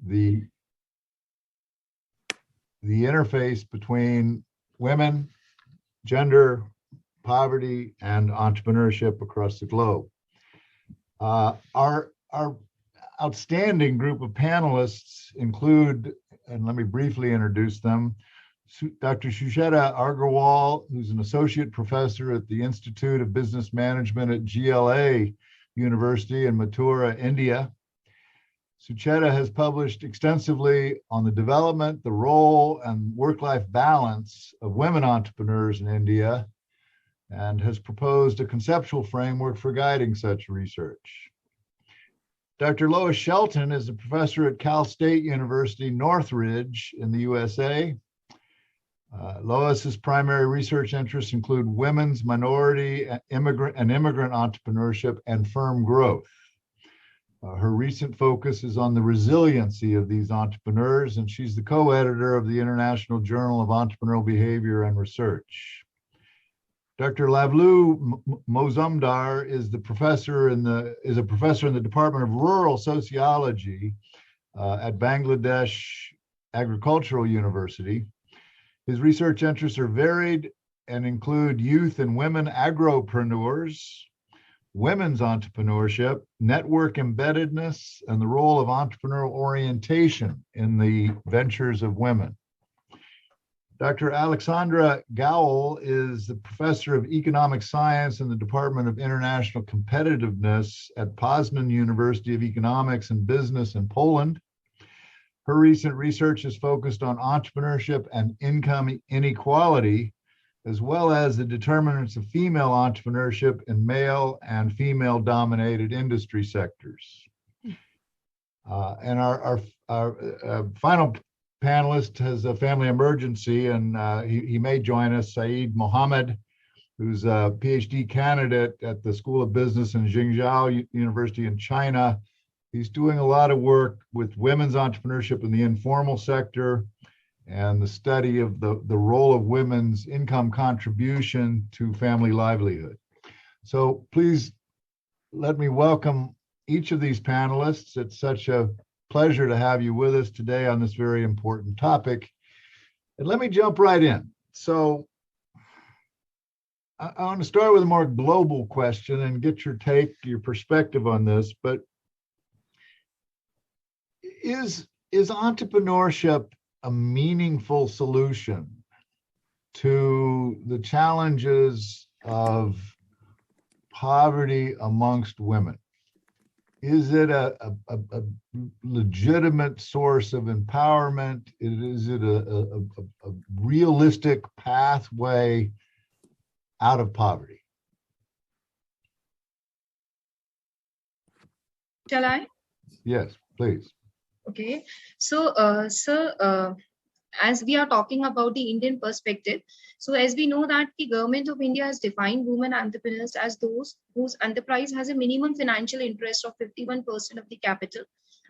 the interface between women, gender, poverty, and entrepreneurship across the globe. Our outstanding group of panelists include, and let me briefly introduce them, Dr. Sucheta Agarwal, who's an associate professor at the Institute of Business Management at GLA University in Mathura, India. Sucheta has published extensively on the development, the role, and work-life balance of women entrepreneurs in India, and has proposed a conceptual framework for guiding such research. Dr. Lois Shelton is a professor at Cal State University, Northridge in the USA. Lois's primary research interests include women's, minority, and immigrant entrepreneurship and firm growth. Her recent focus is on the resiliency of these entrepreneurs, and she's the co-editor of the International Journal of Entrepreneurial Behavior and Research. Dr. Lavlu Mozumdar is a professor in the Department of Rural Sociology at Bangladesh Agricultural University. His research interests are varied and include youth and women agropreneurs, women's entrepreneurship, network embeddedness, and the role of entrepreneurial orientation in the ventures of women. Dr. Alexandra Gowell is the professor of economic science in the Department of International Competitiveness at Poznan University of Economics and Business in Poland. Her recent research is focused on entrepreneurship and income inequality, as well as the determinants of female entrepreneurship in male and female-dominated industry sectors. And our final panelist has a family emergency, and he may join us, Saeed Mohammed, who's a PhD candidate at the School of Business in Jingzhou University in China. He's doing a lot of work with women's entrepreneurship in the informal sector and the study of the role of women's income contribution to family livelihood. So please let me welcome each of these panelists. It's such a pleasure to have you with us today on this very important topic. And let me jump right in. So I want to start with a more global question and get your perspective on this, but is entrepreneurship a meaningful solution to the challenges of poverty amongst women? Is it a legitimate source of empowerment? Is it a realistic pathway out of poverty? Shall I? Yes, please. Okay, so as we are talking about the Indian perspective, so as we know that the government of India has defined women entrepreneurs as those whose enterprise has a minimum financial interest of 51% of the capital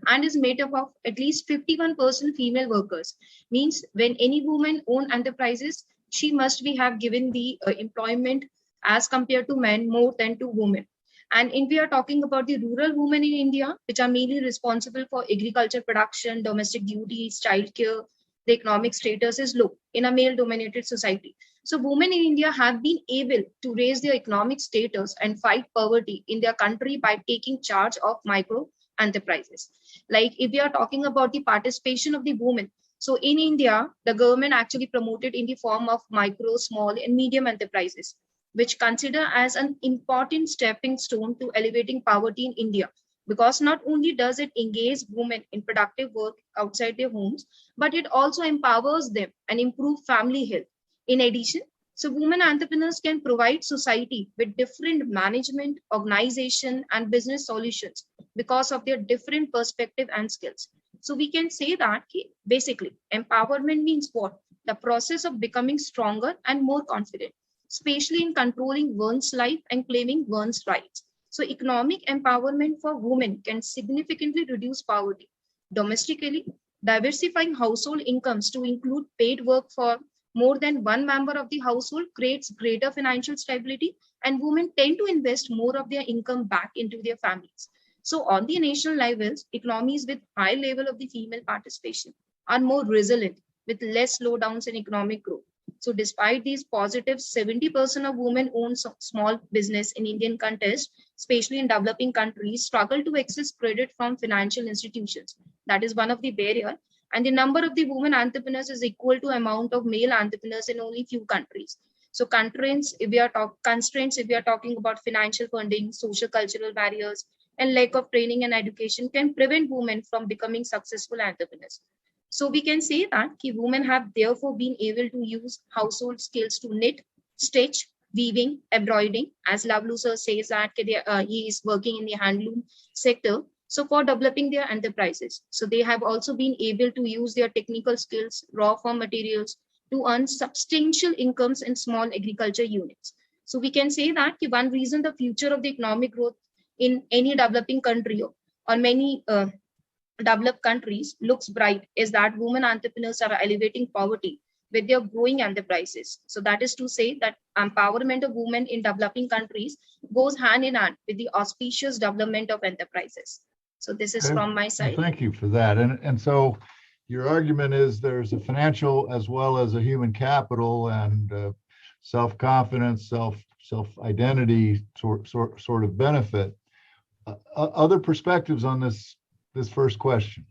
and is made up of at least 51% female workers. Means when any woman own enterprises, she must have given the employment as compared to men more than to women. And if we are talking about the rural women in India, which are mainly responsible for agriculture production, domestic duties, childcare, the economic status is low in a male-dominated society. So women in India have been able to raise their economic status and fight poverty in their country by taking charge of micro enterprises. Like if we are talking about the participation of the women, so in India, the government actually promoted in the form of micro, small, and medium enterprises, which consider as an important stepping stone to elevating poverty in India. Because not only does it engage women in productive work outside their homes, but it also empowers them and improve family health. In addition, so women entrepreneurs can provide society with different management, organization, and business solutions because of their different perspective and skills. So we can say that basically empowerment means what? The process of becoming stronger and more confident, especially in controlling one's life and claiming one's rights. So economic empowerment for women can significantly reduce poverty. Domestically, diversifying household incomes to include paid work for more than one member of the household creates greater financial stability, and women tend to invest more of their income back into their families. So on the national levels, economies with high level of the female participation are more resilient with less slowdowns in economic growth. So despite these positives, 70% of women own small business in Indian context, especially in developing countries, struggle to access credit from financial institutions. That is one of the barriers. And the number of the women entrepreneurs is equal to amount of male entrepreneurs in only few countries. So constraints, if we are talking about financial funding, social cultural barriers, and lack of training and education can prevent women from becoming successful entrepreneurs. So we can say that women have therefore been able to use household skills to knit, stitch, weaving, embroidering, as Lavlu sir says that he is working in the handloom sector. So for developing their enterprises. So they have also been able to use their technical skills, raw farm materials to earn substantial incomes in small agriculture units. So we can say that one reason the future of the economic growth in any developing country or many developed countries looks bright is that women entrepreneurs are elevating poverty with their growing enterprises. So that is to say that empowerment of women in developing countries goes hand in hand with the auspicious development of enterprises. So this is Okay. from my Well, side. thank you for that. And so your argument is there's a financial as well as a human capital and self-confidence, self-identity sort of benefit. Other perspectives on this first question?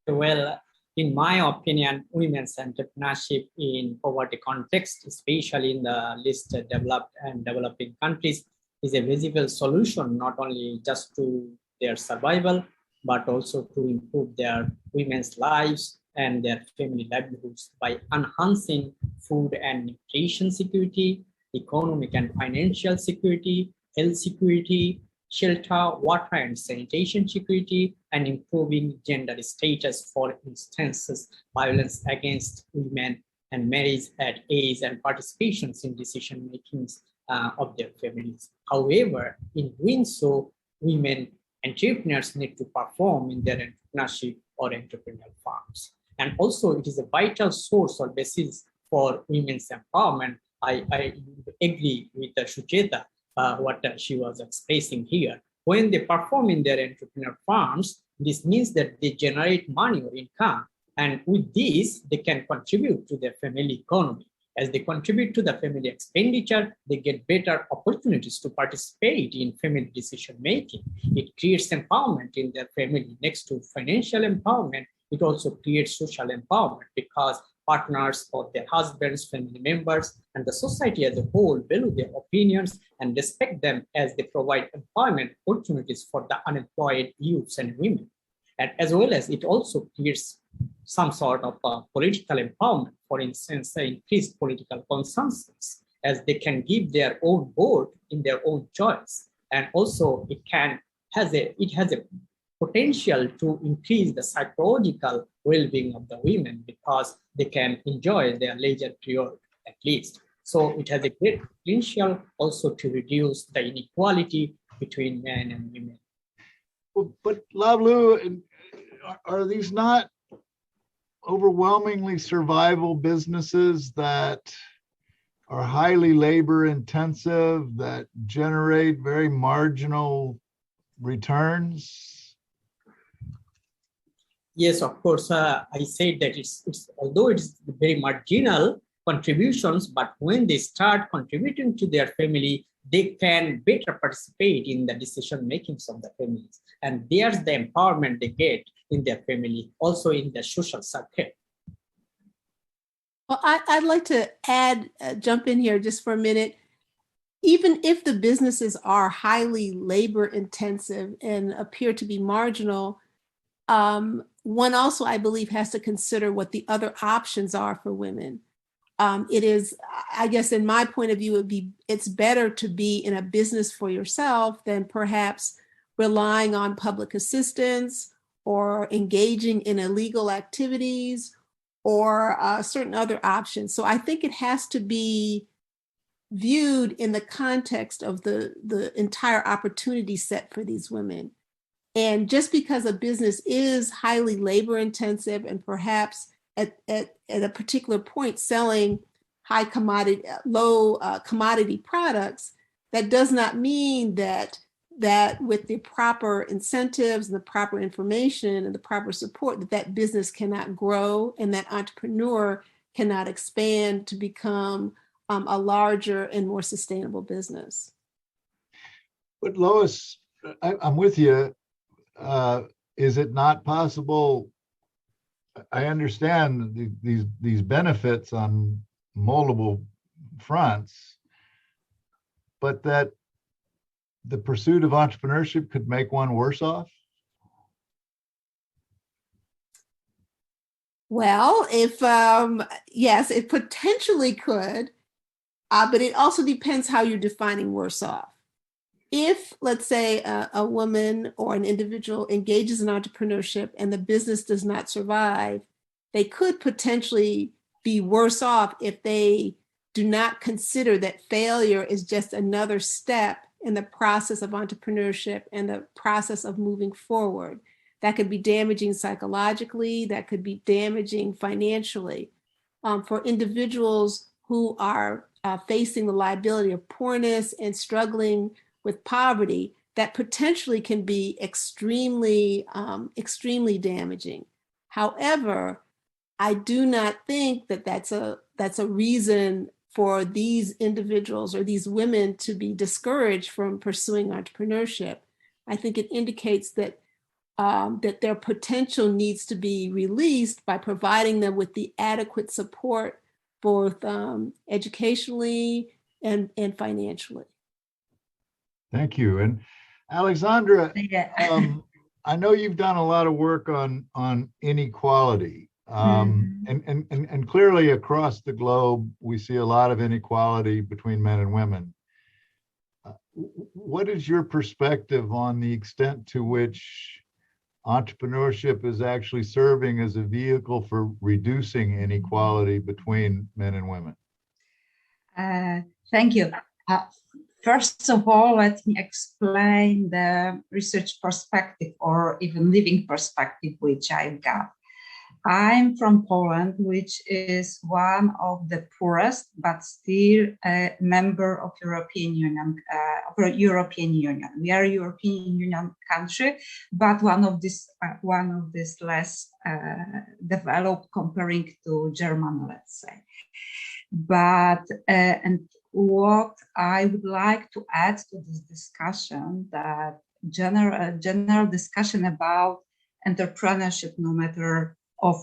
Well, in my opinion, women's entrepreneurship in poverty context, especially in the least developed and developing countries, is a visible solution, not only just to their survival, but also to improve their women's lives and their family livelihoods by enhancing food and nutrition security, economic and financial security, health security, shelter, water and sanitation security, and improving gender status, for instance, violence against women and marriage at age and participations in decision makings of their families. However, in doing so, women entrepreneurs need to perform in their entrepreneurship or entrepreneurial firms. And also, it is a vital source or basis for women's empowerment. I agree with Shucheta what she was expressing here. When they perform in their entrepreneur firms, this means that they generate money or income. And with this, they can contribute to their family economy. As they contribute to the family expenditure, they get better opportunities to participate in family decision making. It creates empowerment in their family. Next to financial empowerment, it also creates social empowerment because partners or their husbands, family members, and the society as a whole value their opinions and respect them as they provide employment opportunities for the unemployed youths and women. And as well as it also creates some sort of political empowerment, for instance, increased political consensus, as they can give their own vote in their own choice. And also it has a potential to increase the psychological well-being of the women because they can enjoy their leisure period at least. So it has a great potential also to reduce the inequality between men and women. Well, but Lavlu, are these not overwhelmingly survival businesses that are highly labor intensive, that generate very marginal returns? Yes, of course. I said that it's although it's very marginal contributions, but when they start contributing to their family, they can better participate in the decision makings of the families. And there's the empowerment they get in their family, also in the social circuit. Well, I'd like to jump in here just for a minute. Even if the businesses are highly labor intensive and appear to be marginal, one also, I believe, has to consider what the other options are for women. It is, I guess, in my point of view, it's better to be in a business for yourself than perhaps relying on public assistance or engaging in illegal activities or certain other options. So I think it has to be viewed in the context of the entire opportunity set for these women. And just because a business is highly labor intensive and perhaps at a particular point selling low commodity products, that does not mean that that with the proper incentives and the proper information and the proper support, that business cannot grow and that entrepreneur cannot expand to become a larger and more sustainable business. But Lois, I'm with you. Is it not possible? I understand these benefits on multiple fronts, but that the pursuit of entrepreneurship could make one worse off? Well, if yes, it potentially could, but it also depends how you're defining worse off. If, let's say, a woman or an individual engages in entrepreneurship and the business does not survive, they could potentially be worse off if they do not consider that failure is just another step in the process of entrepreneurship and the process of moving forward. That could be damaging psychologically, that could be damaging financially. For individuals who are facing the liability of poorness and struggling with poverty, that potentially can be extremely damaging. However, I do not think that that's a reason for these individuals or these women to be discouraged from pursuing entrepreneurship. I think it indicates that that their potential needs to be released by providing them with the adequate support, both educationally and financially. Thank you. And Alexandra, I know you've done a lot of work on inequality. And clearly across the globe, we see a lot of inequality between men and women. What is your perspective on the extent to which entrepreneurship is actually serving as a vehicle for reducing inequality between men and women? Thank you. First of all, let me explain the research perspective or even living perspective which I've got. I'm from Poland, which is one of the poorest, but still a member of European Union. We are a European Union country, but one of this less developed comparing to Germany, let's say. But and what I would like to add to this discussion, that general discussion about entrepreneurship, no matter of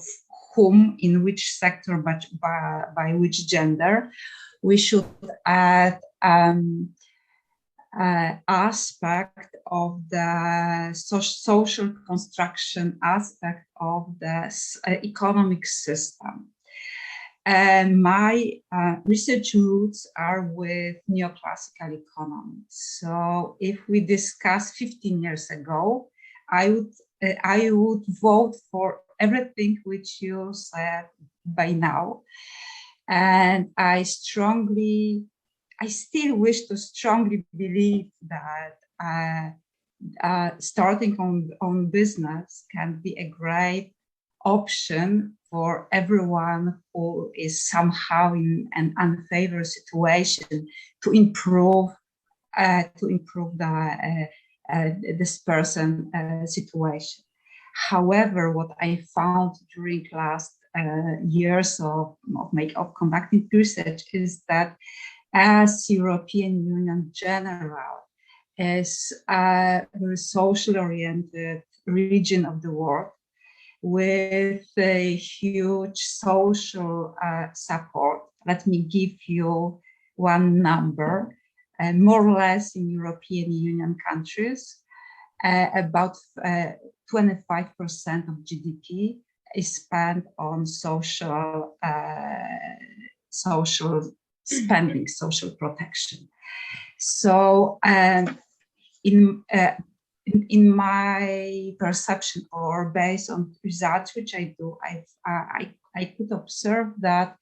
whom, in which sector, but by which gender, we should add aspect of the social construction aspect of the economic system. And my research roots are with neoclassical economy. So if we discuss 15 years ago, I would vote for everything which you said by now. And I still wish to strongly believe that starting on business can be a great option for everyone who is somehow in an unfavored situation to improve this person's situation. However, what I found during last years of conducting research is that as European Union general is a very socially oriented region of the world with a huge social support. Let me give you one number. More or less in European Union countries, about 25% of GDP is spent on social spending, social protection. So in my perception, or based on results which I do, I could observe that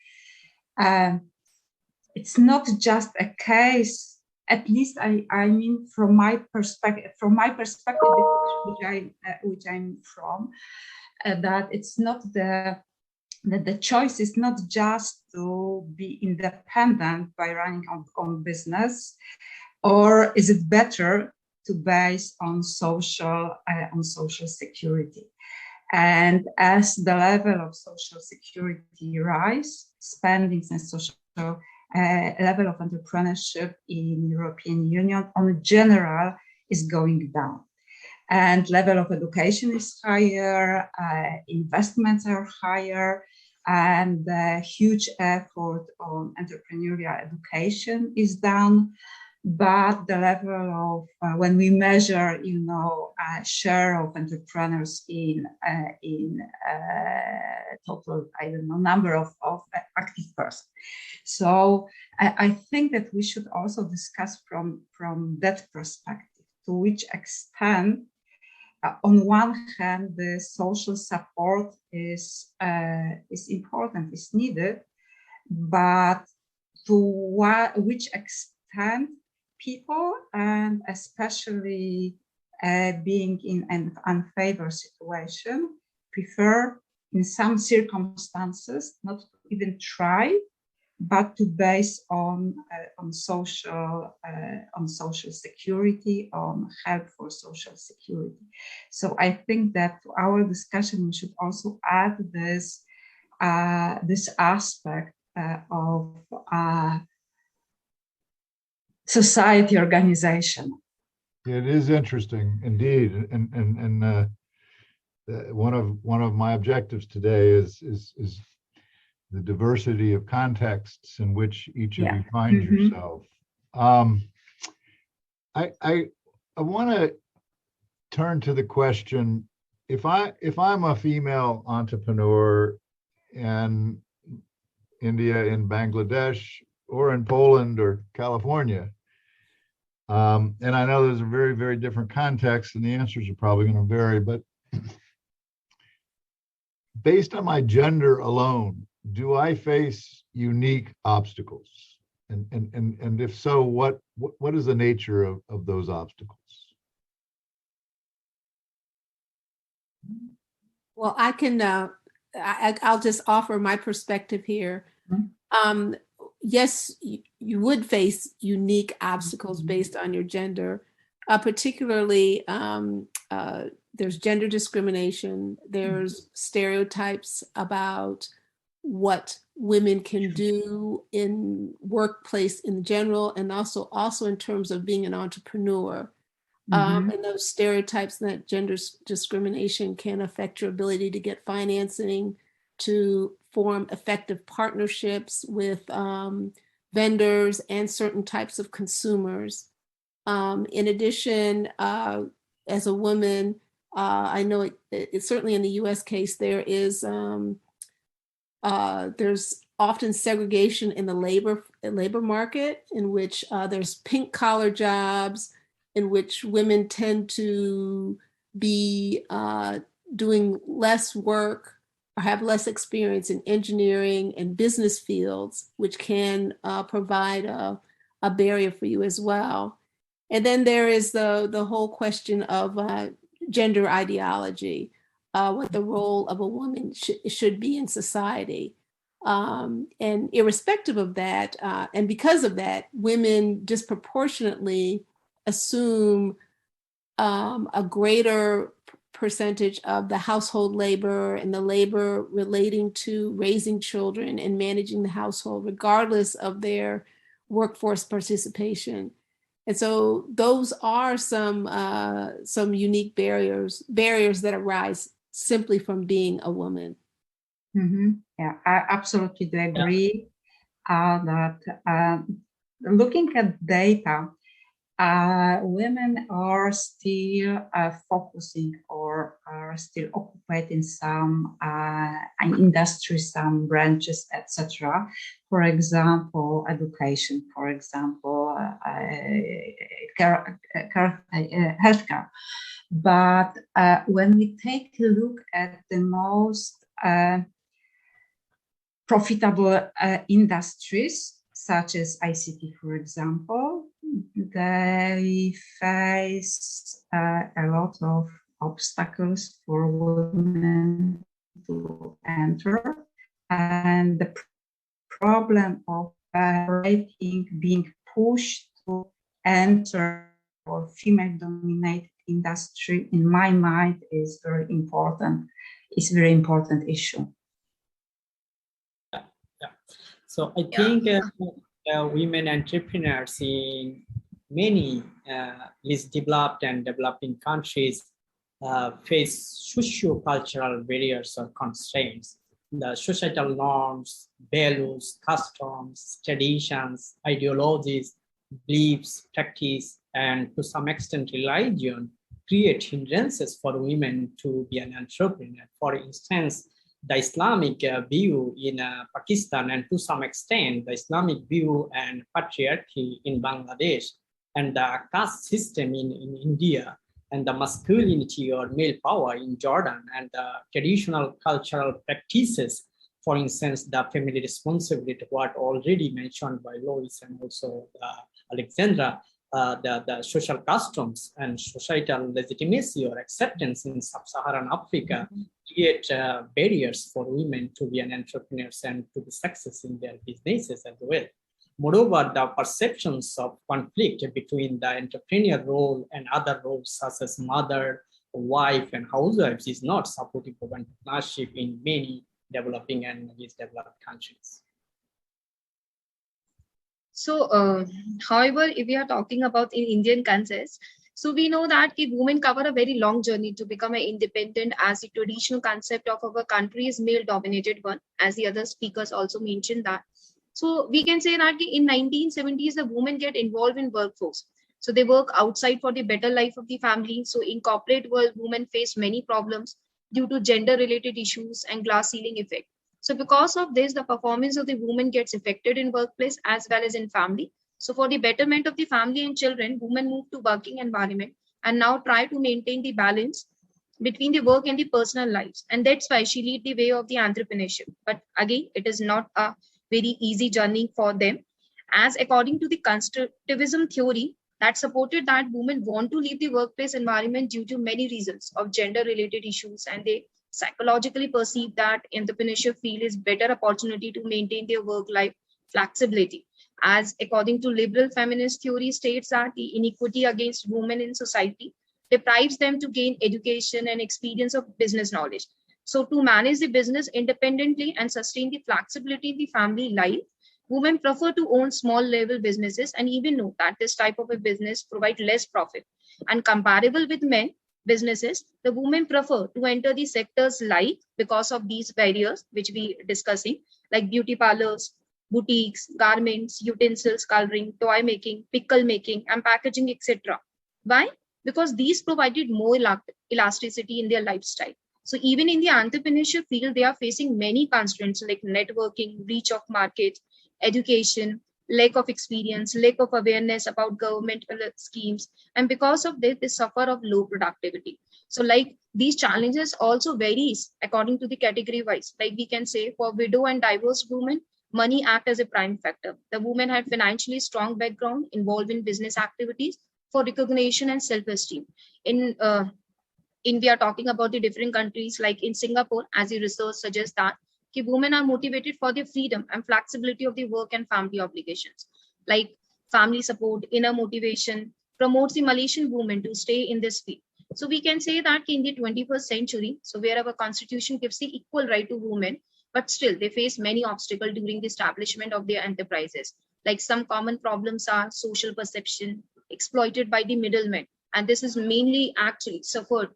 it's not just a case. At least I mean from my perspective, which I'm from, that it's not that the choice is not just to be independent by running on business, or is it better to base on social security. And as the level of social security rise, spendings and social level of entrepreneurship in European Union on general is going down. And level of education is higher, investments are higher, and the huge effort on entrepreneurial education is done. But the level of when we measure, share of entrepreneurs in total, I don't know, number of active persons. So I think that we should also discuss from that perspective, to which extent, on one hand, the social support is important, is needed, but to which extent people, and especially being in an unfavored situation, prefer in some circumstances not to even try, but to base on social security, on help for social security. So I think that to our discussion we should also add this aspect of society organization. It is interesting indeed, and one of my objectives today is the diversity of contexts in which each of you find yourself. I want to turn to the question: if I'm a female entrepreneur in India, in Bangladesh, or in Poland or California, and I know there's a very, very different context, and the answers are probably going to vary, but based on my gender alone, do I face unique obstacles? And if so, what is the nature of those obstacles? Well, I can, I'll just offer my perspective here. Yes, you would face unique obstacles based on your gender, particularly there's gender discrimination, there's stereotypes about what women can do in workplace in general, and also in terms of being an entrepreneur. And those stereotypes and that gender discrimination can affect your ability to get financing, to form effective partnerships with vendors and certain types of consumers. In addition, as a woman, I know it's certainly in the US case, there's often segregation in the labor market, in which there's pink collar jobs, in which women tend to be doing less work or have less experience in engineering and business fields, which can provide a barrier for you as well. And then there is the whole question of gender ideology, what the role of a woman should be in society. And irrespective of that, and because of that, women disproportionately assume a greater percentage of the household labor and the labor relating to raising children and managing the household, regardless of their workforce participation. And so those are some unique barriers that arise simply from being a woman. Yeah, I absolutely do agree that looking at data, women are still focusing or are still occupied in some industries, some branches, etc. For example, education, for example, healthcare. But when we take a look at the most profitable industries, such as ICT, for example, they face a lot of obstacles for women to enter. And the problem of being pushed to enter or female-dominated industry, in my mind, is very important. It's a very important issue. So I think women entrepreneurs in many least developed and developing countries face socio-cultural barriers or constraints. The societal norms, values, customs, traditions, ideologies, beliefs, practice, and to some extent religion create hindrances for women to be an entrepreneur. For instance, the Islamic view in Pakistan, and to some extent the Islamic view and patriarchy in Bangladesh, and the caste system in India, and the masculinity or male power in Jordan, and the traditional cultural practices, for instance, the family responsibility, what already mentioned by Lois and also Alexandra, the social customs and societal legitimacy or acceptance in sub-Saharan Africa create barriers for women to be an entrepreneurs and to be success in their businesses as well. Moreover, the perceptions of conflict between the entrepreneur role and other roles such as mother, wife, and housewives is not supportive of entrepreneurship in many developing and least developed countries. So, however, if we are talking about in Indian context, so we know that women cover a very long journey to become an independent, as the traditional concept of our country is male-dominated one, as the other speakers also mentioned that. So we can say that in 1970s, the women get involved in workforce. So they work outside for the better life of the family. So in corporate world, women face many problems due to gender-related issues and glass ceiling effect. So because of this, the performance of the woman gets affected in workplace as well as in family. So for the betterment of the family and children, women move to working environment and now try to maintain the balance between the work and the personal lives. And that's why she lead the way of the entrepreneurship. But again, it is not a very easy journey for them, as according to the constructivism theory that supported that women want to leave the workplace environment due to many reasons of gender related issues, and they psychologically perceive that entrepreneurship field is better opportunity to maintain their work life flexibility, as according to liberal feminist theory states that the inequity against women in society deprives them to gain education and experience of business knowledge. So to manage the business independently and sustain the flexibility in the family life, women prefer to own small level businesses and even know that this type of a business provide less profit. And comparable with men businesses, the women prefer to enter the sectors like, because of these barriers which we discussing, like beauty parlors, boutiques, garments, utensils, coloring, toy making, pickle making, and packaging, etc. Why? Because these provided more elasticity in their lifestyle. So even in the entrepreneurship field, they are facing many constraints like networking, reach of market, education, lack of experience, lack of awareness about governmental schemes. And because of this, they suffer of low productivity. So like these challenges also varies according to the category wise. Like we can say for widow and divorced women, money act as a prime factor. The women had financially strong background involved in business activities for recognition and self-esteem. In we are talking about the different countries, like in Singapore, as the research suggests that women are motivated for their freedom and flexibility of the work and family obligations. Like family support, inner motivation promotes the Malaysian women to stay in this field. So we can say that in the 21st century, so where our constitution gives the equal right to women, but still they face many obstacles during the establishment of their enterprises. Like some common problems are social perception, exploited by the middlemen, and this is mainly actually suffered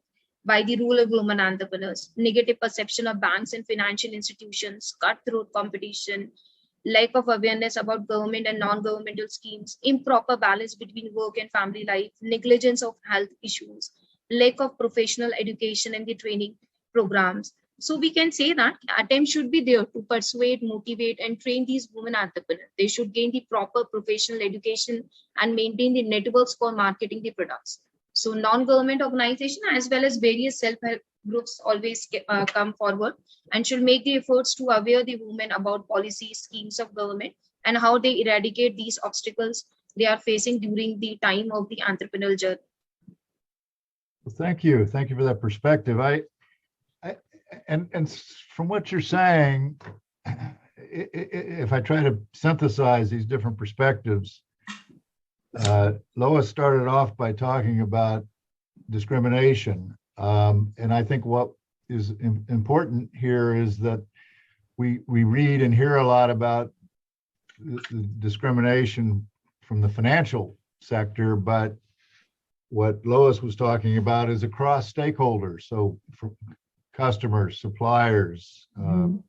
by the rule of women entrepreneurs, negative perception of banks and financial institutions, cutthroat competition, lack of awareness about government and non-governmental schemes, improper balance between work and family life, negligence of health issues, lack of professional education and the training programs. So we can say that attempts should be there to persuade, motivate, and train these women entrepreneurs. They should gain the proper professional education and maintain the networks for marketing the products. So non-government organization as well as various self-help groups always come forward and should make the efforts to aware the women about policies, schemes of government, and how they eradicate these obstacles they are facing during the time of the entrepreneurial journey. Well, thank you. Thank you for that perspective. And from what you're saying, if I try to synthesize these different perspectives, Lois started off by talking about discrimination. And I think what is important here is that we read and hear a lot about the discrimination from the financial sector, but what Lois was talking about is across stakeholders. So for customers, suppliers,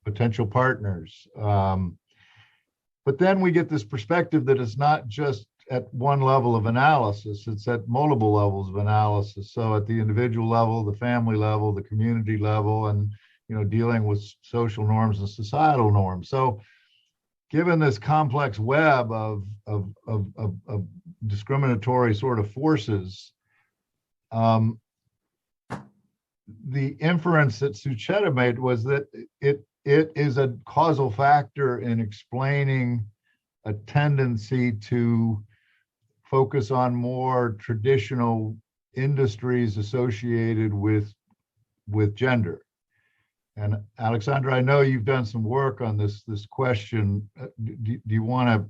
potential partners. But then we get this perspective that it's not just at one level of analysis, it's at multiple levels of analysis. So at the individual level, the family level, the community level, and dealing with social norms and societal norms. So given this complex web of discriminatory sort of forces, the inference that Sucheta made was that it is a causal factor in explaining a tendency to focus on more traditional industries associated with gender. And Alexandra, I know you've done some work on this question. Do you want to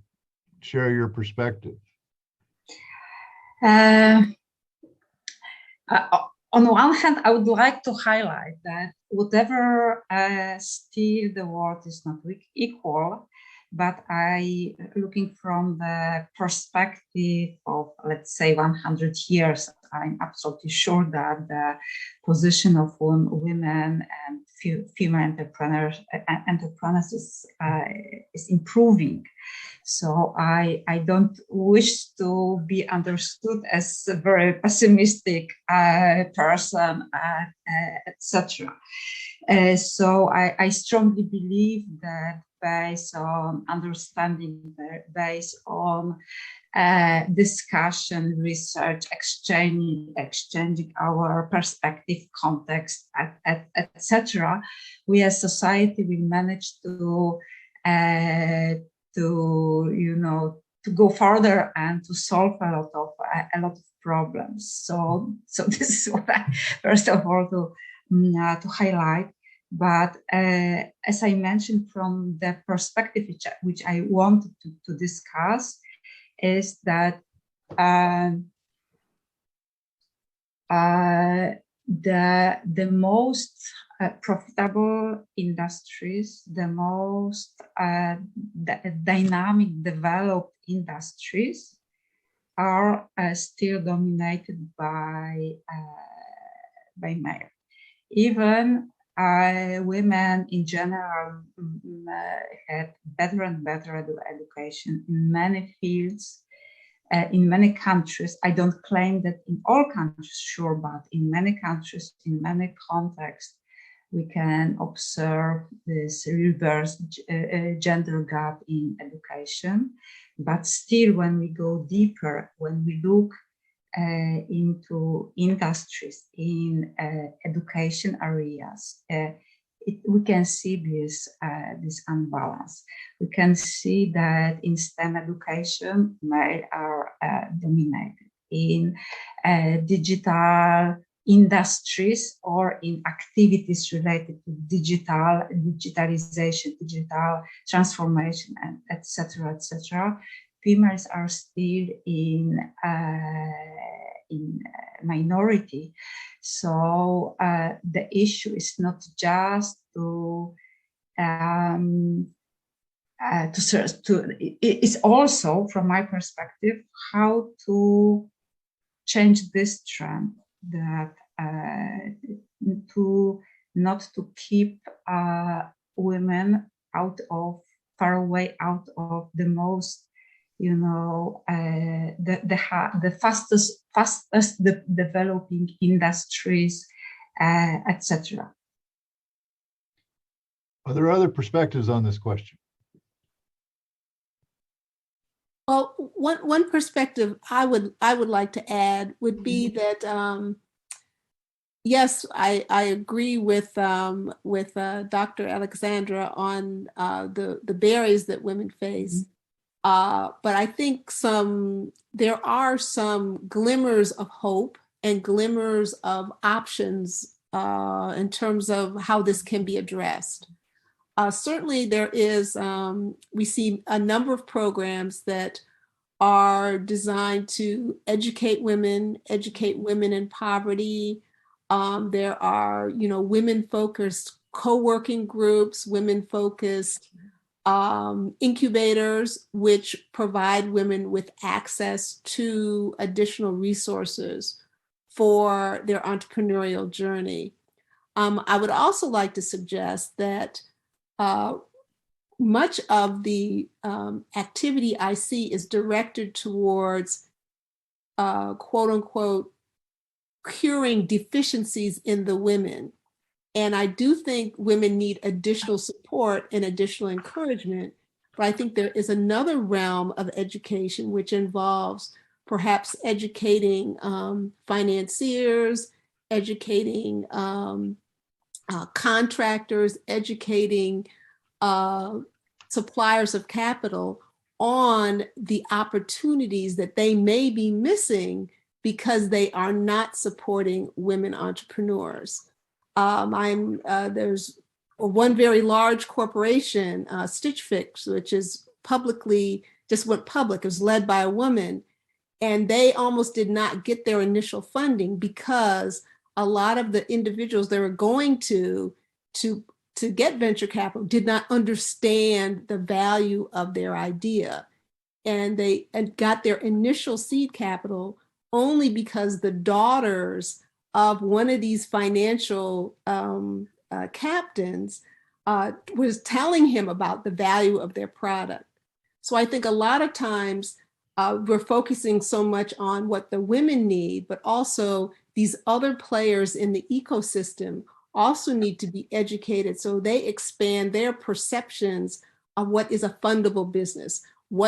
share your perspective? On one hand, I would like to highlight that whatever still the world is not equal, but looking from the perspective of, let's say, 100 years, I'm absolutely sure that the position of women and female entrepreneurs is improving. So I don't wish to be understood as a very pessimistic person, etc. So I strongly believe that based on understanding, based on discussion, research, exchanging our perspective, context, etc., we as society will manage to go further and to solve a lot of problems. So this is what I first of all to highlight. But as I mentioned, from the perspective which I wanted to discuss, is that the most profitable industries, the most dynamic, developed industries are still dominated by male. Even women in general had better and better education in many fields, in many countries. I don't claim that in all countries, sure, but in many countries, in many contexts, we can observe this reverse gender gap in education. But still, when we go deeper, when we look into industries in education areas, we can see this unbalance. We can see that in STEM education, male are dominated. In digital industries or in activities related to digitalization, digital transformation, and etc., females are still in minority. So the issue is not just it's also, from my perspective, how to change this trend, that not to keep women far away out of the most, the fastest developing industries, etc. Are there other perspectives on this question? Well, one perspective I would like to add would be that yes, I agree with Dr. Alexandra on the barriers that women face. But I think there are some glimmers of hope and glimmers of options in terms of how this can be addressed. Certainly there is, we see a number of programs that are designed to educate women in poverty. There are, women-focused co-working groups, women-focused incubators, which provide women with access to additional resources for their entrepreneurial journey. I would also like to suggest that much of the activity I see is directed towards, quote unquote, curing deficiencies in the women. And I do think women need additional support and additional encouragement. But I think there is another realm of education which involves perhaps educating financiers, educating contractors, educating suppliers of capital on the opportunities that they may be missing because they are not supporting women entrepreneurs. There's one very large corporation, Stitch Fix, which is just went public. It was led by a woman, and they almost did not get their initial funding because a lot of the individuals they were going to get venture capital did not understand the value of their idea. And they got their initial seed capital only because the daughters of one of these financial captains was telling him about the value of their product. So I think a lot of times we're focusing so much on what the women need, but also these other players in the ecosystem also need to be educated so they expand their perceptions of what is a fundable business, who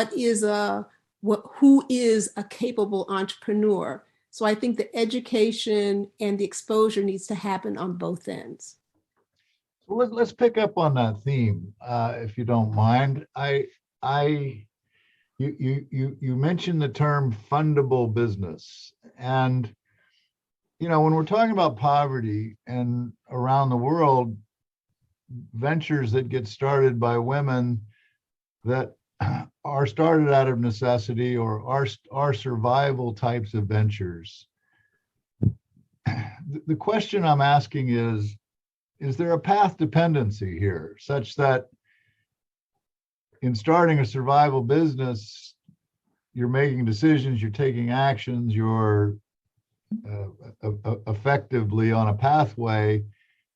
is a capable entrepreneur. So I think the education and the exposure needs to happen on both ends. Let's pick up on that theme, if you don't mind. You mentioned the term fundable business, and when we're talking about poverty and around the world, ventures that get started by women that are started out of necessity or are survival types of ventures. The question I'm asking is there a path dependency here such that in starting a survival business, you're making decisions, you're taking actions, you're effectively on a pathway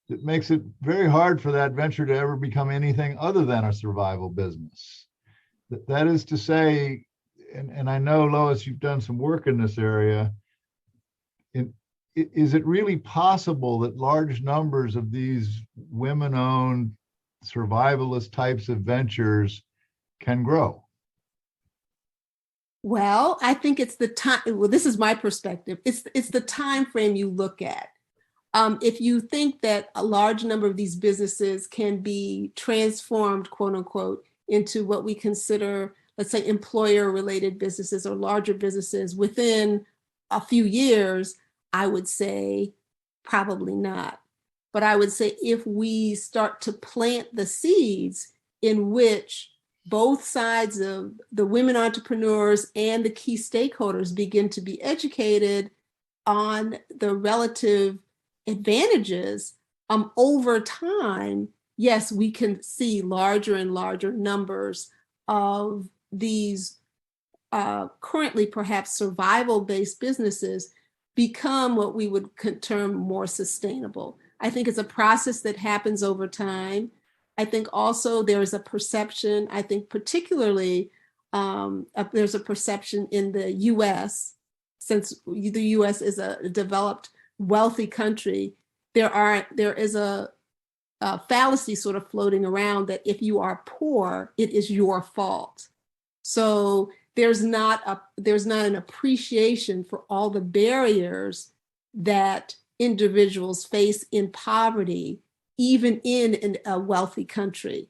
that makes it very hard for that venture to ever become anything other than a survival business? That is to say, and I know, Lois, you've done some work in this area, is it really possible that large numbers of these women-owned survivalist types of ventures can grow? Well, I think it's the time. Well, this is my perspective. It's the time frame you look at. If you think that a large number of these businesses can be transformed, quote unquote, into what we consider, let's say, employer-related businesses or larger businesses within a few years, I would say probably not. But I would say if we start to plant the seeds in which both sides of the women entrepreneurs and the key stakeholders begin to be educated on the relative advantages, over time, yes, we can see larger and larger numbers of these currently perhaps survival-based businesses become what we would term more sustainable. I think it's a process that happens over time. I think also there's a perception, I think particularly there's a perception in the US, since the US is a developed, wealthy country, there is a fallacy sort of floating around that if you are poor, it is your fault. So there's not an appreciation for all the barriers that individuals face in poverty, even in a wealthy country.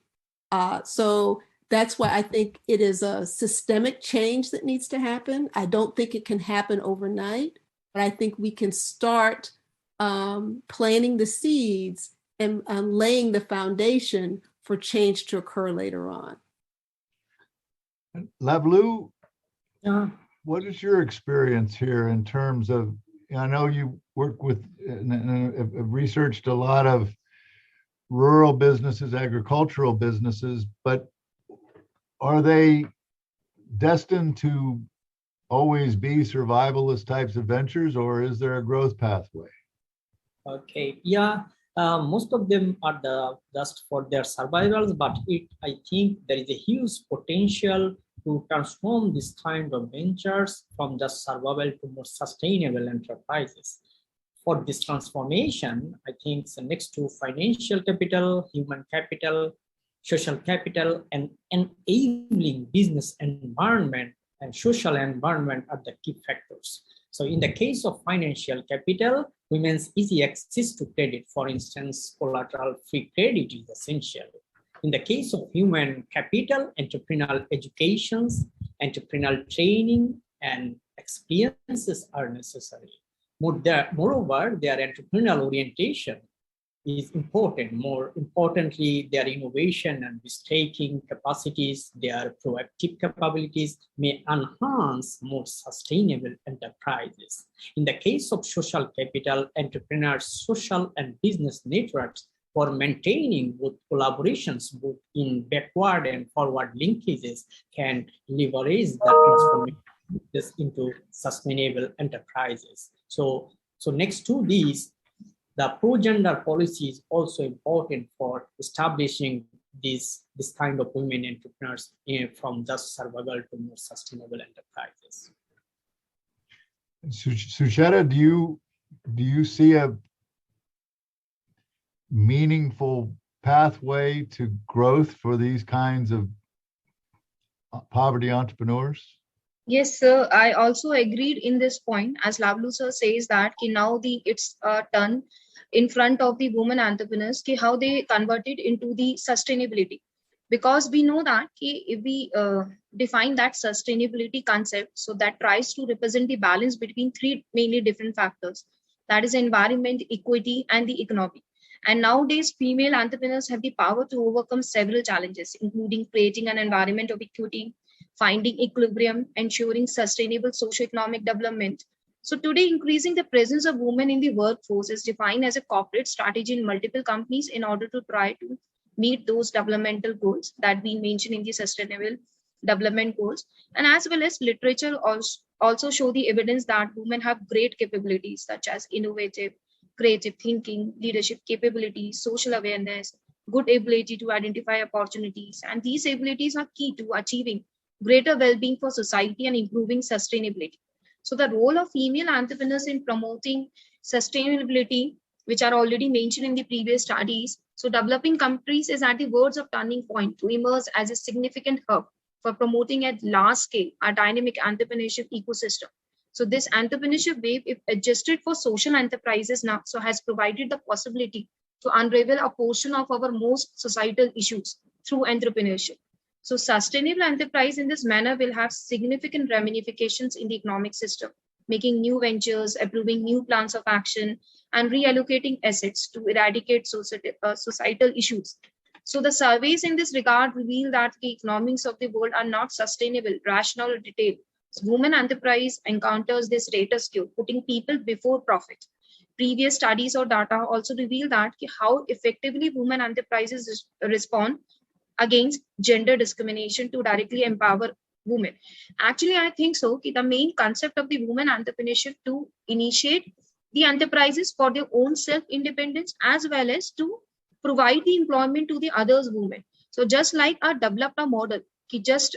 So that's why I think it is a systemic change that needs to happen. I don't think it can happen overnight, but I think we can start planting the seeds and laying the foundation for change to occur later on. Lavlu, Yeah. What is your experience here in terms of, I know you work with and have researched a lot of rural businesses, agricultural businesses, but are they destined to always be survivalist types of ventures, or is there a growth pathway? Okay. Yeah. Most of them are just for their survivals, but I think there is a huge potential to transform this kind of ventures from just survival to more sustainable enterprises. For this transformation, I think the next to financial capital, human capital, social capital, and enabling business environment and social environment are the key factors. So in the case of financial capital, women's easy access to credit, for instance, collateral-free credit is essential. In the case of human capital, entrepreneurial educations, entrepreneurial training, and experiences are necessary. Moreover, their entrepreneurial orientation is important. More importantly, their innovation and risk-taking capacities, their proactive capabilities may enhance more sustainable enterprises. In the case of social capital, entrepreneurs' social and business networks for maintaining both collaborations both in backward and forward linkages can leverage that transformation into sustainable enterprises. So next to these, the pro-gender policy is also important for establishing this kind of women entrepreneurs from just survival to more sustainable enterprises. Sucheta, do you see a meaningful pathway to growth for these kinds of poverty entrepreneurs? Yes, sir. I also agreed in this point, as Lavlu sir says that now it's done in front of the women entrepreneurs, how they converted into the sustainability. Because we know that if we define that sustainability concept, so that tries to represent the balance between three mainly different factors, that is environment, equity, and the economy. And nowadays, female entrepreneurs have the power to overcome several challenges, including creating an environment of equity, finding equilibrium, ensuring sustainable socio-economic development. So today, increasing the presence of women in the workforce is defined as a corporate strategy in multiple companies in order to try to meet those developmental goals that we mentioned in the sustainable development goals. And as well as literature also show the evidence that women have great capabilities such as innovative, creative thinking, leadership capabilities, social awareness, good ability to identify opportunities. And these abilities are key to achieving greater well-being for society and improving sustainability. So the role of female entrepreneurs in promoting sustainability, which are already mentioned in the previous studies. So developing countries is at the verge of turning point to emerge as a significant hub for promoting at large scale a dynamic entrepreneurship ecosystem. So this entrepreneurship wave, if adjusted for social enterprises now, so has provided the possibility to unravel a portion of our most societal issues through entrepreneurship. So sustainable enterprise in this manner will have significant ramifications in the economic system, making new ventures, approving new plans of action, and reallocating assets to eradicate societal issues. So the surveys in this regard reveal that the economics of the world are not sustainable, rational, or detailed. So women enterprise encounters this status quo, putting people before profit. Previous studies or data also reveal that how effectively women enterprises respond against gender discrimination to directly empower women. Actually, I think so. The main concept of the women entrepreneurship to initiate the enterprises for their own self-independence as well as to provide the employment to the others women. So just like a developed model, just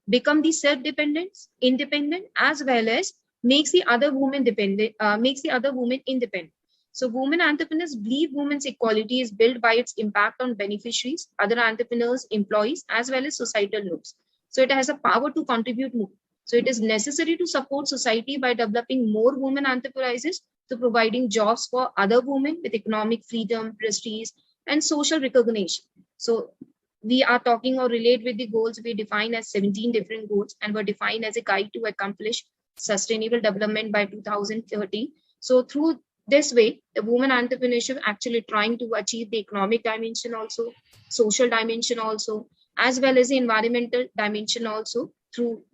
become the self-dependent, independent, as well as makes the other woman dependent, makes the other woman independent. So women entrepreneurs believe women's equality is built by its impact on beneficiaries, other entrepreneurs, employees, as well as societal norms. So it has a power to contribute more. So it is necessary to support society by developing more women enterprises to providing jobs for other women with economic freedom, prestige, and social recognition. So we are talking or relate with the goals we define as 17 different goals and were defined as a guide to accomplish sustainable development by 2030. So through this way, the women entrepreneurship actually trying to achieve the economic dimension also, social dimension also, as well as the environmental dimension also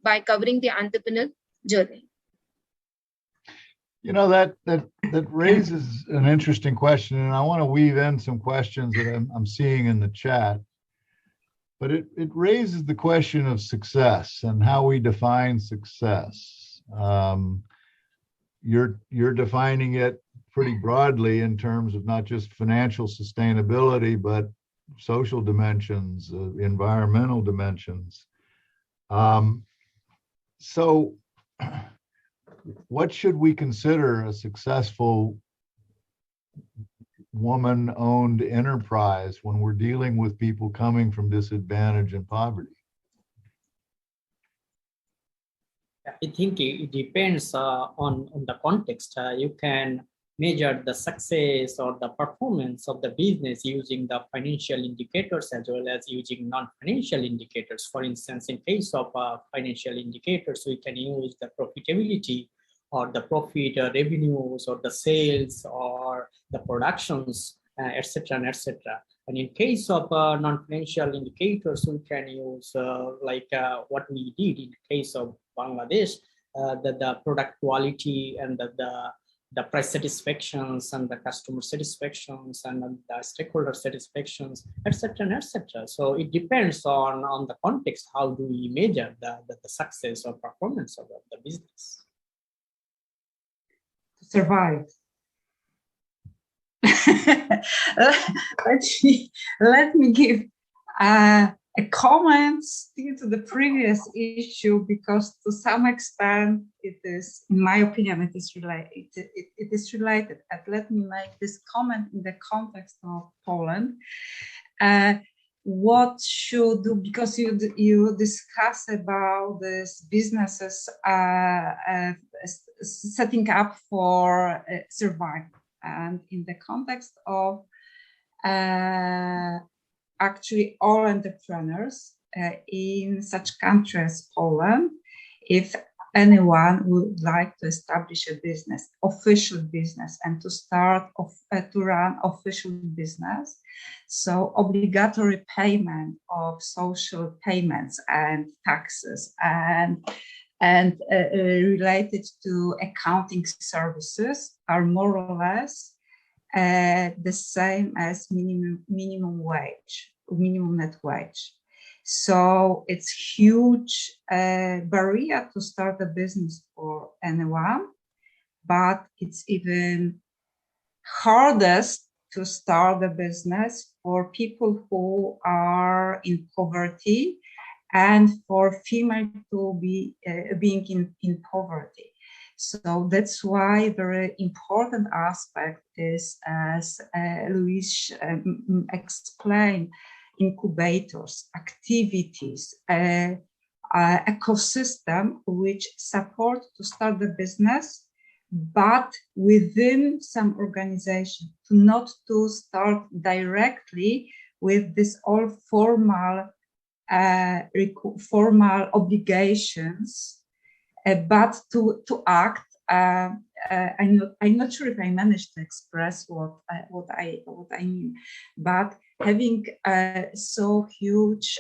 by covering the entrepreneurial journey. You know, that raises an interesting question, and I want to weave in some questions that I'm seeing in the chat. But it raises the question of success and how we define success. You're defining it pretty broadly in terms of not just financial sustainability, but social dimensions, environmental dimensions. So what should we consider a successful woman-owned enterprise when we're dealing with people coming from disadvantage and poverty? I think it depends on the context. You can measure the success or the performance of the business using the financial indicators as well as using non-financial indicators. For instance, in case of financial indicators, we can use the profitability or the profit revenues or the sales or the productions, etc., and etc. And in case of non-financial indicators, we can use what we did in the case of Bangladesh, the product quality and the price satisfactions and the customer satisfactions and the stakeholder satisfactions, etc., and etc. So it depends on the context. How do we measure the success or performance of the business? To survive. let me give a comment still to the previous issue, because to some extent it is, in my opinion, it is related. And let me make this comment in the context of Poland. What should do, because you discuss about these businesses setting up for survival, and in the context of actually all entrepreneurs in such countries as Poland, if anyone would like to establish a business, official business, and to start to run official business, so obligatory payment of social payments and taxes and related to accounting services are more or less the same as minimum net wage. So it's huge barrier to start a business for anyone, but it's even hardest to start a business for people who are in poverty and for female to be being in poverty. So that's why very important aspect is, as Luis explained, incubators, activities, ecosystem which support to start the business, but within some organization, not to start directly with this all formal obligations, but to act. I'm not sure if I managed to express what I mean, but having so huge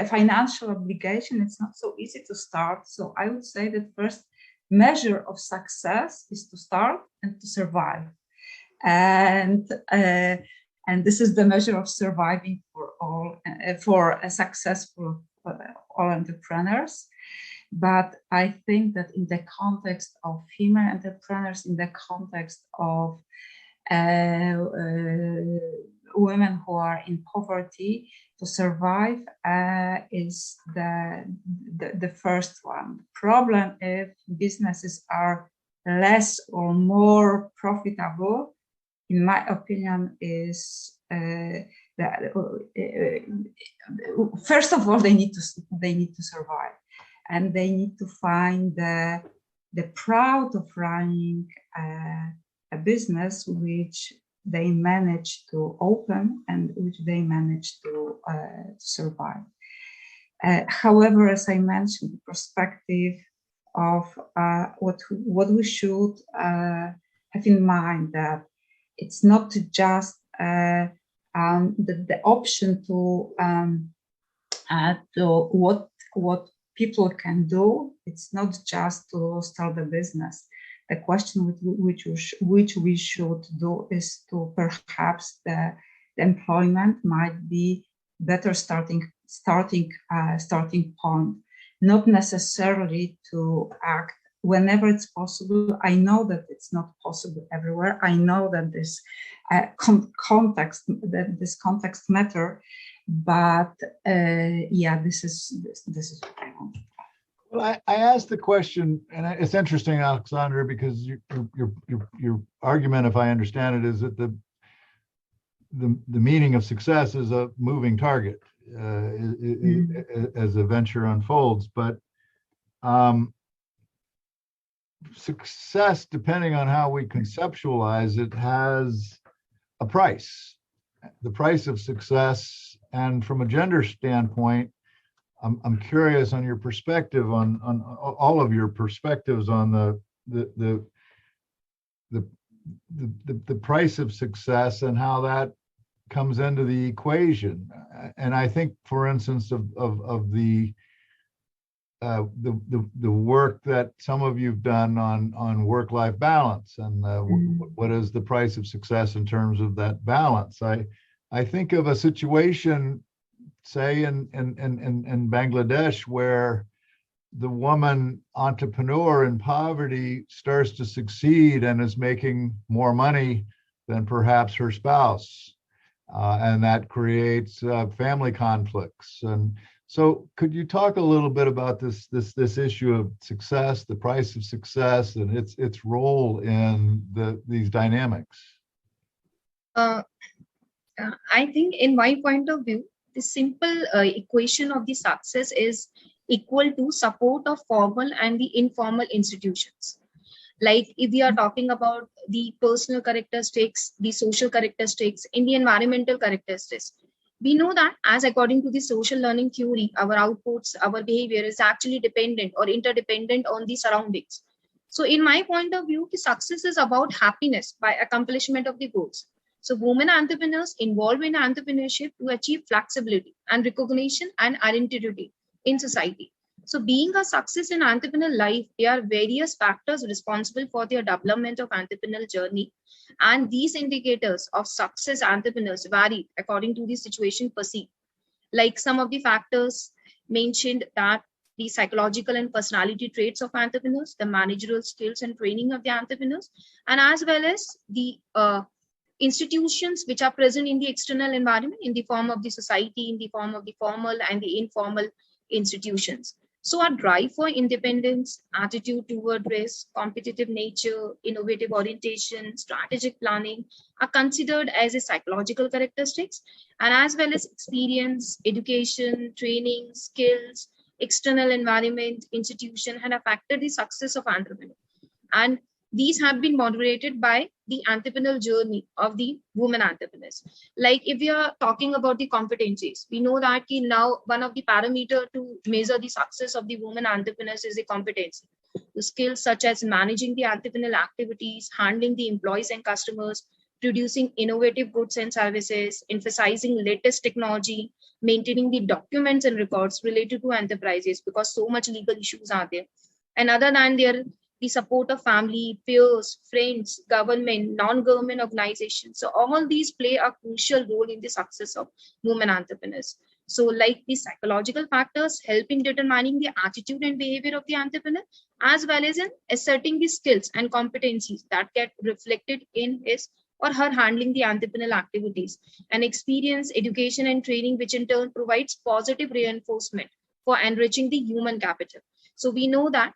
financial obligation, it's not so easy to start. So I would say that first measure of success is to start and to survive, and this is the measure of surviving for all for a successful all entrepreneurs. But I think that in the context of female entrepreneurs, in the context of women who are in poverty, to survive is the first one. Problem if businesses are less or more profitable, in my opinion, is that first of all they need to survive, and they need to find the proud of running a business which they manage to open and which they manage to survive. However, as I mentioned, the perspective of what we should have in mind, that it's not just the option to what people can do. It's not just to start a business. The question which we should do is to perhaps the employment might be better starting point, not necessarily to act whenever it's possible. I know that it's not possible everywhere. I know that this context matter, but this is what I want. Well, I asked the question, and it's interesting, Alexandra, because your argument, if I understand it, is that the meaning of success is a moving target as a venture unfolds. But success, depending on how we conceptualize it, has a price. The price of success, and from a gender standpoint, I'm curious on your perspective on all of your perspectives on the price of success and how that comes into the equation. And I think, for instance, of the work that some of you've done on work-life balance and what is the price of success in terms of that balance. I think of a situation, say in Bangladesh, where the woman entrepreneur in poverty starts to succeed and is making more money than perhaps her spouse, and that creates family conflicts. And so, could you talk a little bit about this issue of success, the price of success, and its role in these dynamics? I think, in my point of view, the simple equation of the success is equal to support of formal and the informal institutions. Like if we are talking about the personal characteristics, the social characteristics, and the environmental characteristics, we know that, as according to the social learning theory, our outputs, our behavior is actually dependent or interdependent on the surroundings. So in my point of view, the success is about happiness by accomplishment of the goals. So women entrepreneurs involved in entrepreneurship to achieve flexibility and recognition and identity in society. So being a success in entrepreneurial life, there are various factors responsible for their development of entrepreneurial journey. And these indicators of success entrepreneurs vary according to the situation perceived. Like some of the factors mentioned, that the psychological and personality traits of entrepreneurs, the managerial skills and training of the entrepreneurs, and as well as the institutions which are present in the external environment in the form of the society, in the form of the formal and the informal institutions. So our drive for independence, attitude toward risk, competitive nature, innovative orientation, strategic planning are considered as a psychological characteristics, and as well as experience, education, training, skills, external environment, institution have affected the success of entrepreneur. And these have been moderated by the entrepreneurial journey of the women entrepreneurs. Like if we are talking about the competencies, we know that now one of the parameters to measure the success of the women entrepreneurs is the competency. The skills such as managing the entrepreneurial activities, handling the employees and customers, producing innovative goods and services, emphasizing latest technology, maintaining the documents and records related to enterprises, because so much legal issues are there. And other than the support of family, peers, friends, government, non-government organizations. So all these play a crucial role in the success of women entrepreneurs. So like the psychological factors help in determining the attitude and behavior of the entrepreneur, as well as in asserting the skills and competencies that get reflected in his or her handling the entrepreneurial activities, and experience, education, and training, which in turn provides positive reinforcement for enriching the human capital. So we know that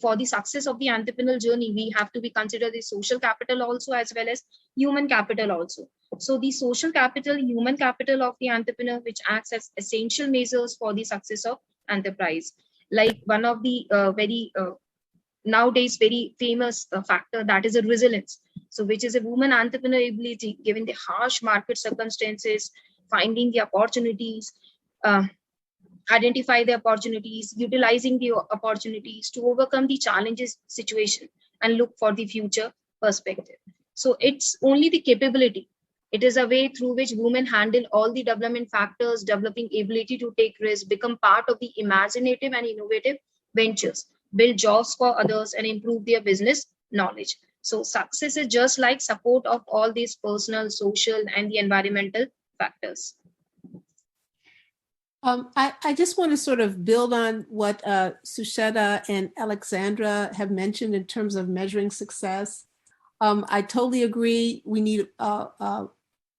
for the success of the entrepreneurial journey, we have to be considered the social capital also, as well as human capital also. So the social capital, human capital of the entrepreneur, which acts as essential measures for the success of enterprise. Like one of the nowadays very famous factor, that is a resilience. So which is a woman entrepreneur ability, given the harsh market circumstances, finding the opportunities, identify the opportunities, utilizing the opportunities to overcome the challenges situation and look for the future perspective. So it's only the capability It is a way through which women handle all the development factors, developing ability to take risks, become part of the imaginative and innovative ventures, build jobs for others, and improve their business knowledge. So success is just like support of all these personal, social, and the environmental factors. I just want to sort of build on what Susheta and Alexandra have mentioned in terms of measuring success. I totally agree. We need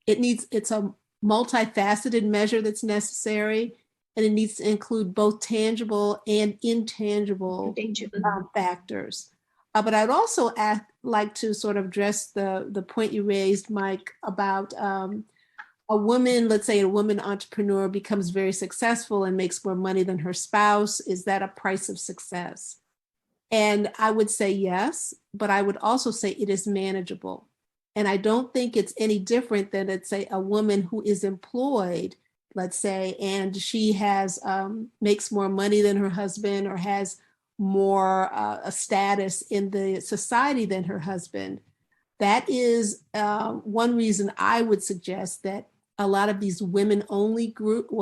it's a multifaceted measure that's necessary, and it needs to include both tangible and intangible factors. But I'd also like to sort of address the point you raised, Mike, about a woman, let's say a woman entrepreneur becomes very successful and makes more money than her spouse. Is that a price of success? And I would say yes, but I would also say it is manageable. And I don't think it's any different than, let's say, a woman who is employed, let's say, and she has makes more money than her husband or has more a status in the society than her husband. That is one reason I would suggest that a lot of these women-only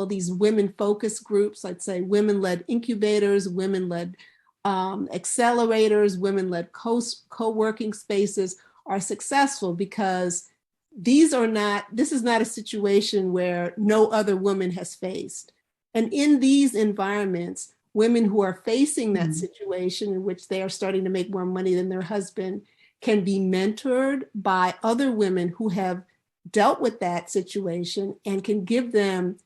these women-focused groups, let's say women-led incubators, women-led accelerators, women-led co-working spaces are successful because this is not a situation where no other woman has faced. And in these environments, women who are facing that situation in which they are starting to make more money than their husband can be mentored by other women who have dealt with that situation and can give them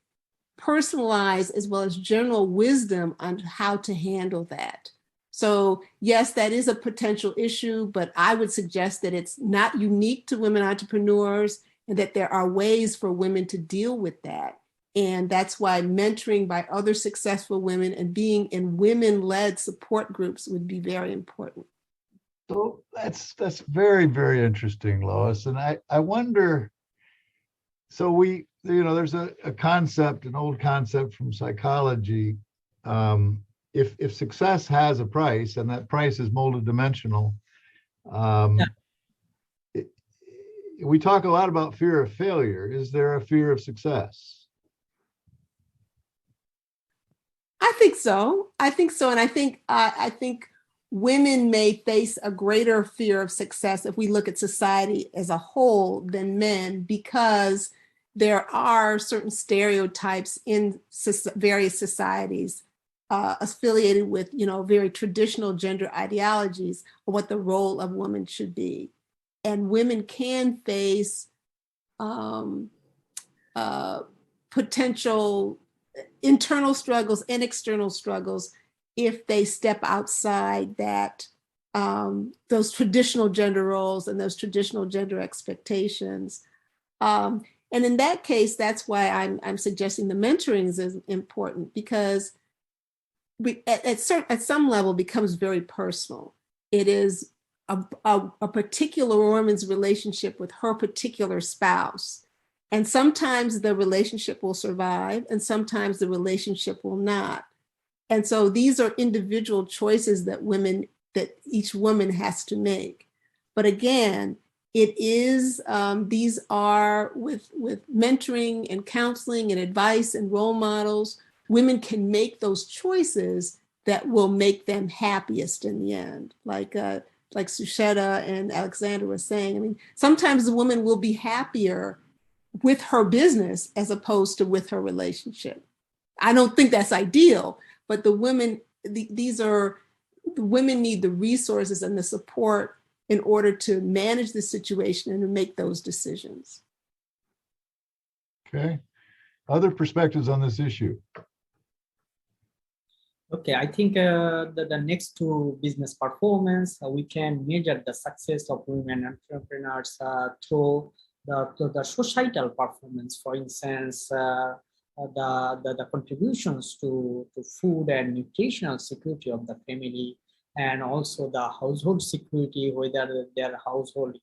personalized as well as general wisdom on how to handle that. So yes, that is a potential issue, but I would suggest that it's not unique to women entrepreneurs and that there are ways for women to deal with that. And that's why mentoring by other successful women and being in women-led support groups would be very important. So that's very, very interesting, Lois. And I wonder, so there's a concept, an old concept from psychology. If success has a price and that price is multidimensional, we talk a lot about fear of failure. Is there a fear of success? I think so. And I think women may face a greater fear of success if we look at society as a whole than men, because there are certain stereotypes in various societies affiliated with, very traditional gender ideologies of what the role of women should be. And women can face potential internal struggles and external struggles if they step outside that those traditional gender roles and those traditional gender expectations. And in that case, that's why I'm suggesting the mentoring is important, because at some level becomes very personal. It is a particular woman's relationship with her particular spouse. And sometimes the relationship will survive and sometimes the relationship will not. And so these are individual choices that each woman has to make. But again, these are with mentoring and counseling and advice and role models, women can make those choices that will make them happiest in the end. Like Susheta and Alexandra were saying, I mean, sometimes the woman will be happier with her business as opposed to with her relationship. I don't think that's ideal, but the women need the resources and the support in order to manage the situation and to make those decisions. Okay. Other perspectives on this issue? Okay, I think the next to business performance, we can measure the success of women entrepreneurs through the societal performance. For instance, the contributions to food and nutritional security of the family, and also the household security, whether their household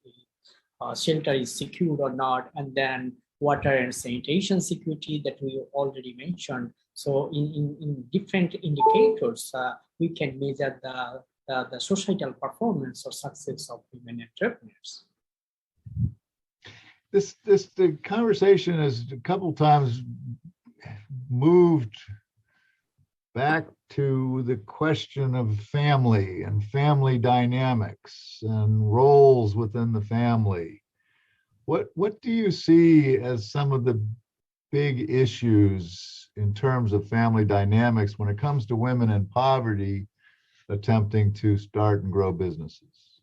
shelter is secured or not, and then water and sanitation security that we already mentioned. So in different indicators, we can measure the societal performance or success of women entrepreneurs. The conversation has a couple times moved back to the question of family and family dynamics and roles within the family. What do you see as some of the big issues in terms of family dynamics when it comes to women in poverty attempting to start and grow businesses?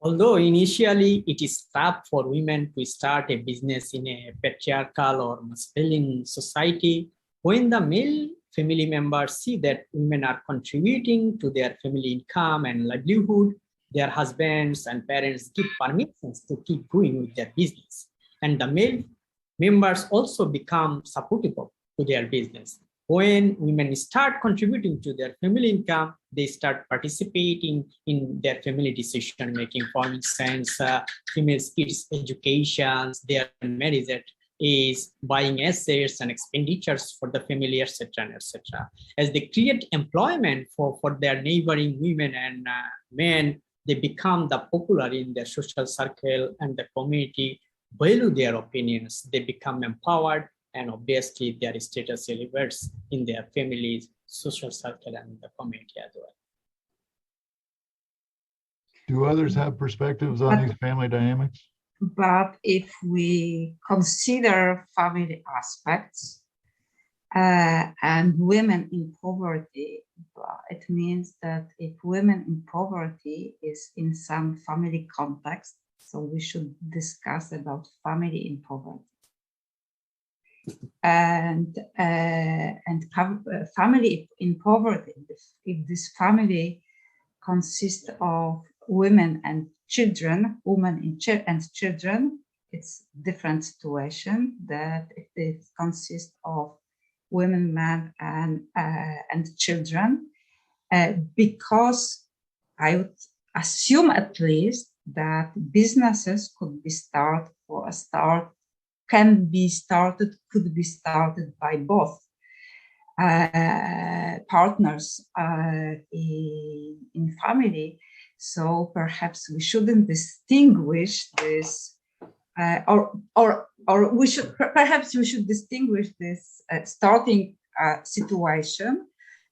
Although initially it is tough for women to start a business in a patriarchal or masculine society, when the male family members see that women are contributing to their family income and livelihood, their husbands and parents give permissions to keep going with their business. And the male members also become supportive to their business. When women start contributing to their family income, they start participating in their family decision making. For instance, female kids' education, their marriage is buying assets and expenditures for the family, etc., etc. As they create employment for their neighboring women and men, they become the popular in their social circle, and the community value their opinions. They become empowered, and obviously their status elevates in their families, social circle, and the community as well. Do others have perspectives on these family dynamics? But if we consider family aspects and women in poverty, it means that if women in poverty is in some family context, so we should discuss about family in poverty. And family in poverty, if this family consists of women and children, and children, it's different situation that if it consists of women, men, and children, because I would assume at least that businesses could be started by both partners in family. So perhaps we shouldn't distinguish this, or we should distinguish this starting situation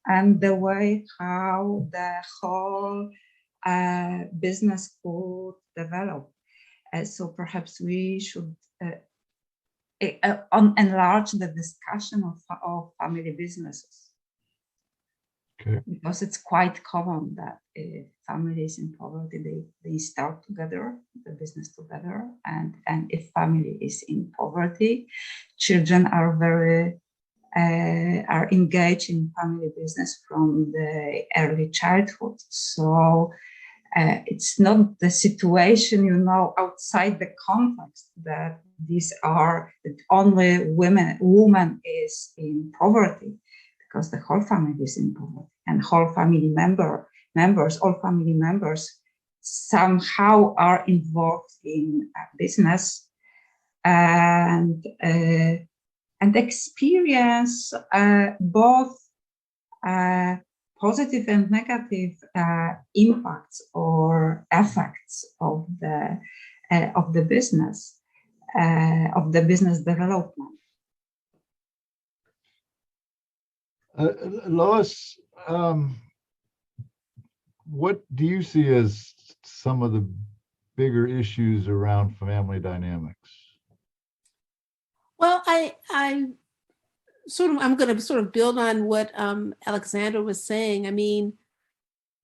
and the way how the whole business could develop. So perhaps we should enlarge the discussion of family businesses. Okay. Because it's quite common that if families in poverty, they start together, the business together, and if family is in poverty, children are engaged in family business from the early childhood. So it's not the situation, outside the context that that only woman is in poverty, because the whole family is in poverty, and all family members somehow are involved in business and experience both positive and negative impacts or effects of the business development. Lois, what do you see as some of the bigger issues around family dynamics? Well, I'm going to sort of build on what Alexandra was saying. I mean,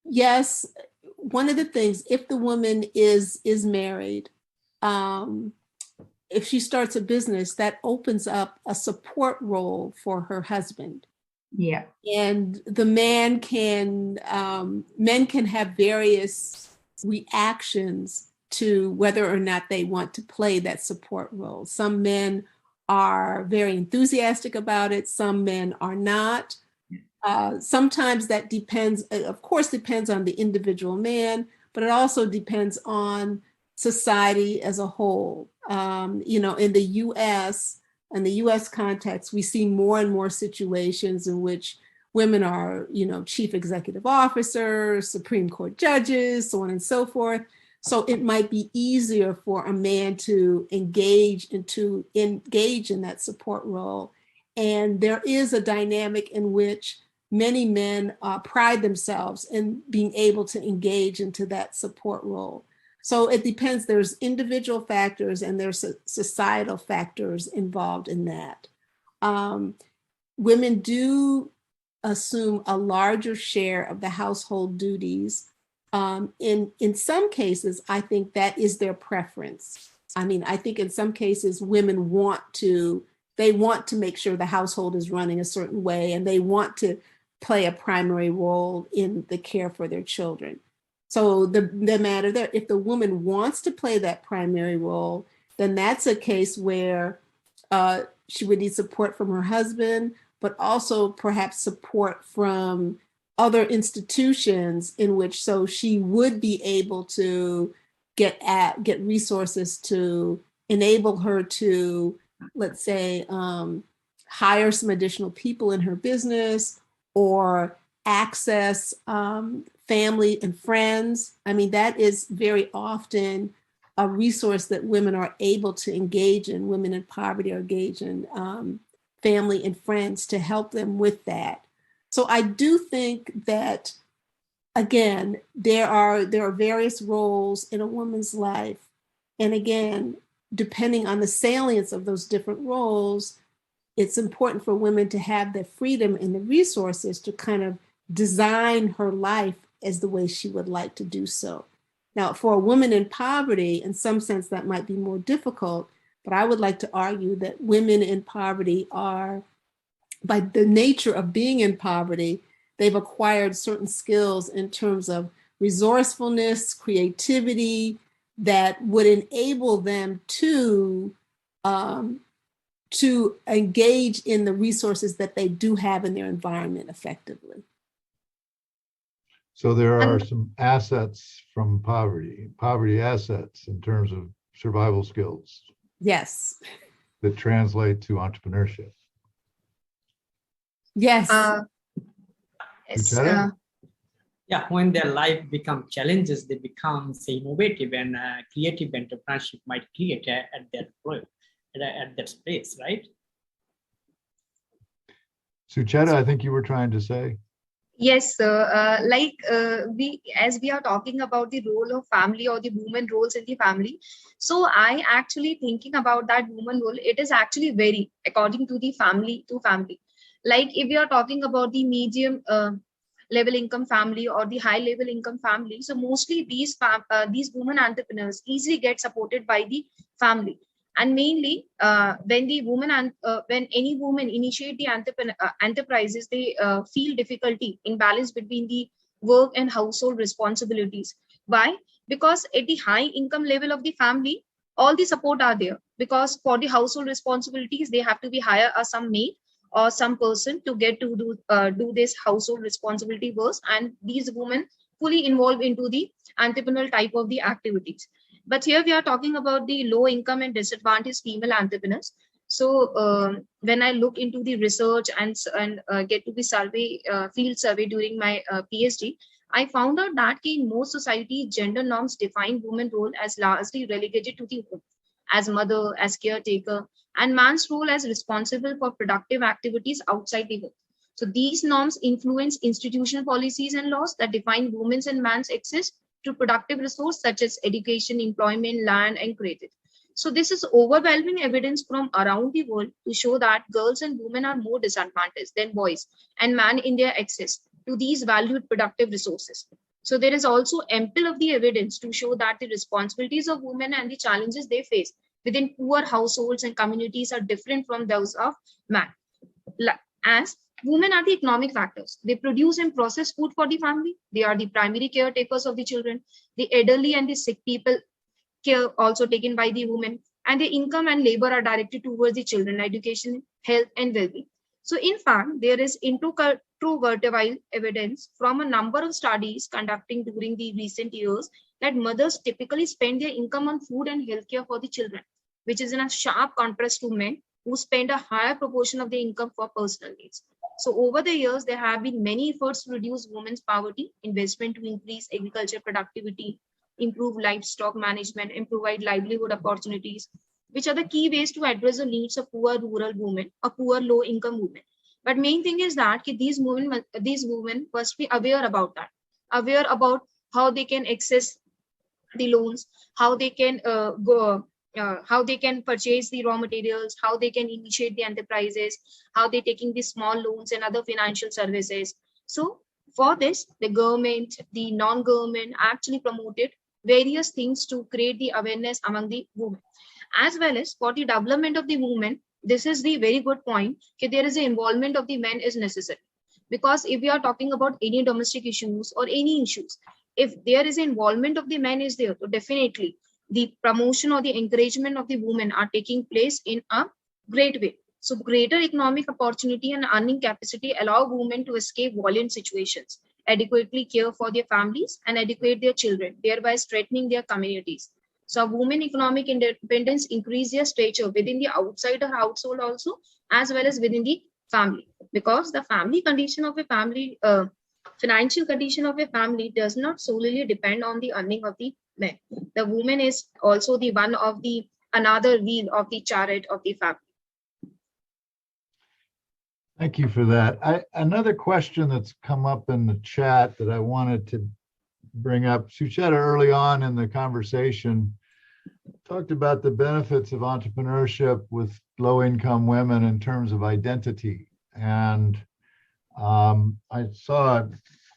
yes, one of the things, if the woman is married, if she starts a business, that opens up a support role for her husband. Yeah. And the men can have various reactions to whether or not they want to play that support role. Some men are very enthusiastic about it. Some men are not. Sometimes that depends on the individual man, but it also depends on society as a whole. In the U.S. context, we see more and more situations in which women are, chief executive officers, Supreme Court judges, so on and so forth. So it might be easier for a man to engage in that support role. And there is a dynamic in which many men pride themselves in being able to engage into that support role. So it depends. There's individual factors and there's societal factors involved in that. Women do assume a larger share of the household duties. In some cases, I think that is their preference. I mean, I think in some cases women want to make sure the household is running a certain way, and they want to play a primary role in the care for their children. So the matter there, if the woman wants to play that primary role, then that's a case where she would need support from her husband, but also perhaps support from other institutions in which, so she would be able to get resources to enable her to, let's say, hire some additional people in her business or access family and friends. I mean, that is very often a resource that women are able to engage in. Women in poverty are engaged in family and friends to help them with that. So I do think that, again, there are various roles in a woman's life. And again, depending on the salience of those different roles, it's important for women to have the freedom and the resources to kind of design her life as the way she would like to do so. Now, for a woman in poverty, in some sense, that might be more difficult, but I would like to argue that women in poverty are, by the nature of being in poverty, they've acquired certain skills in terms of resourcefulness, creativity, that would enable them to engage in the resources that they do have in their environment effectively. So there are some assets from poverty assets in terms of survival skills. Yes. That translate to entrepreneurship. Yes. Yeah, when their life becomes challenges, they become, say, innovative, and creative entrepreneurship might create at that space, right? Sucheta, I think you were trying to say. Yes, sir. As we are talking about the role of family or the woman roles in the family, so I actually thinking about that woman role. It is actually vary according to the family to family. Like if we are talking about the medium level income family or the high level income family, so mostly these women entrepreneurs easily get supported by the family. And mainly when the woman and when any woman initiate the enterprises, they feel difficulty in balance between the work and household responsibilities. Why? Because at the high income level of the family, all the support are there, because for the household responsibilities they have to be hire some maid or some person to get to do this household responsibility work, and these women fully involved into the entrepreneurial type of the activities. But here we are talking about the low income and disadvantaged female entrepreneurs. So when I look into the research and get to the survey, field survey during my PhD, I found out that in most society, gender norms define women's role as largely relegated to the home, as mother, as caretaker, and man's role as responsible for productive activities outside the home. So these norms influence institutional policies and laws that define women's and man's access to productive resources such as education, employment, land, and credit. So this is overwhelming evidence from around the world to show that girls and women are more disadvantaged than boys and men in their access to these valued productive resources. So there is also ample of the evidence to show that the responsibilities of women and the challenges they face within poor households and communities are different from those of men. As women are the economic factors. They produce and process food for the family. They are the primary caretakers of the children. The elderly and the sick people care also taken by the women. And the income and labor are directed towards the children, education, health, and well-being. So in fact, there is introvertible evidence from a number of studies conducting during the recent years that mothers typically spend their income on food and healthcare for the children, which is in a sharp contrast to men who spend a higher proportion of their income for personal needs. So over the years, there have been many efforts to reduce women's poverty, investment to increase agriculture productivity, improve livestock management, and provide livelihood opportunities, which are the key ways to address the needs of poor rural women or poor low-income women. But main thing is that these women must be aware about that, aware about how they can access the loans, how they can how they can purchase the raw materials, how they can initiate the enterprises, how they're taking the small loans and other financial services. So for this, the government, the non-government actually promoted various things to create the awareness among the women. As well as for the development of the women, this is the very good point, that there is an involvement of the men is necessary. Because if we are talking about any domestic issues or any issues, if there is involvement of the men is there, so definitely the promotion or the encouragement of the women are taking place in a great way. So greater economic opportunity and earning capacity allow women to escape violent situations, adequately care for their families and educate their children, thereby strengthening their communities. So women economic independence increase their stature within the outsider household also, as well as within the family, because the family condition of a family, financial condition of a family does not solely depend on the earning of the men. The woman is also the one of the another wheel of the chariot of the family. Thank you for that. Another question that's come up in the chat that I wanted to bring up. Sucheta, early on in the conversation, talked about the benefits of entrepreneurship with low-income women in terms of identity. And I saw a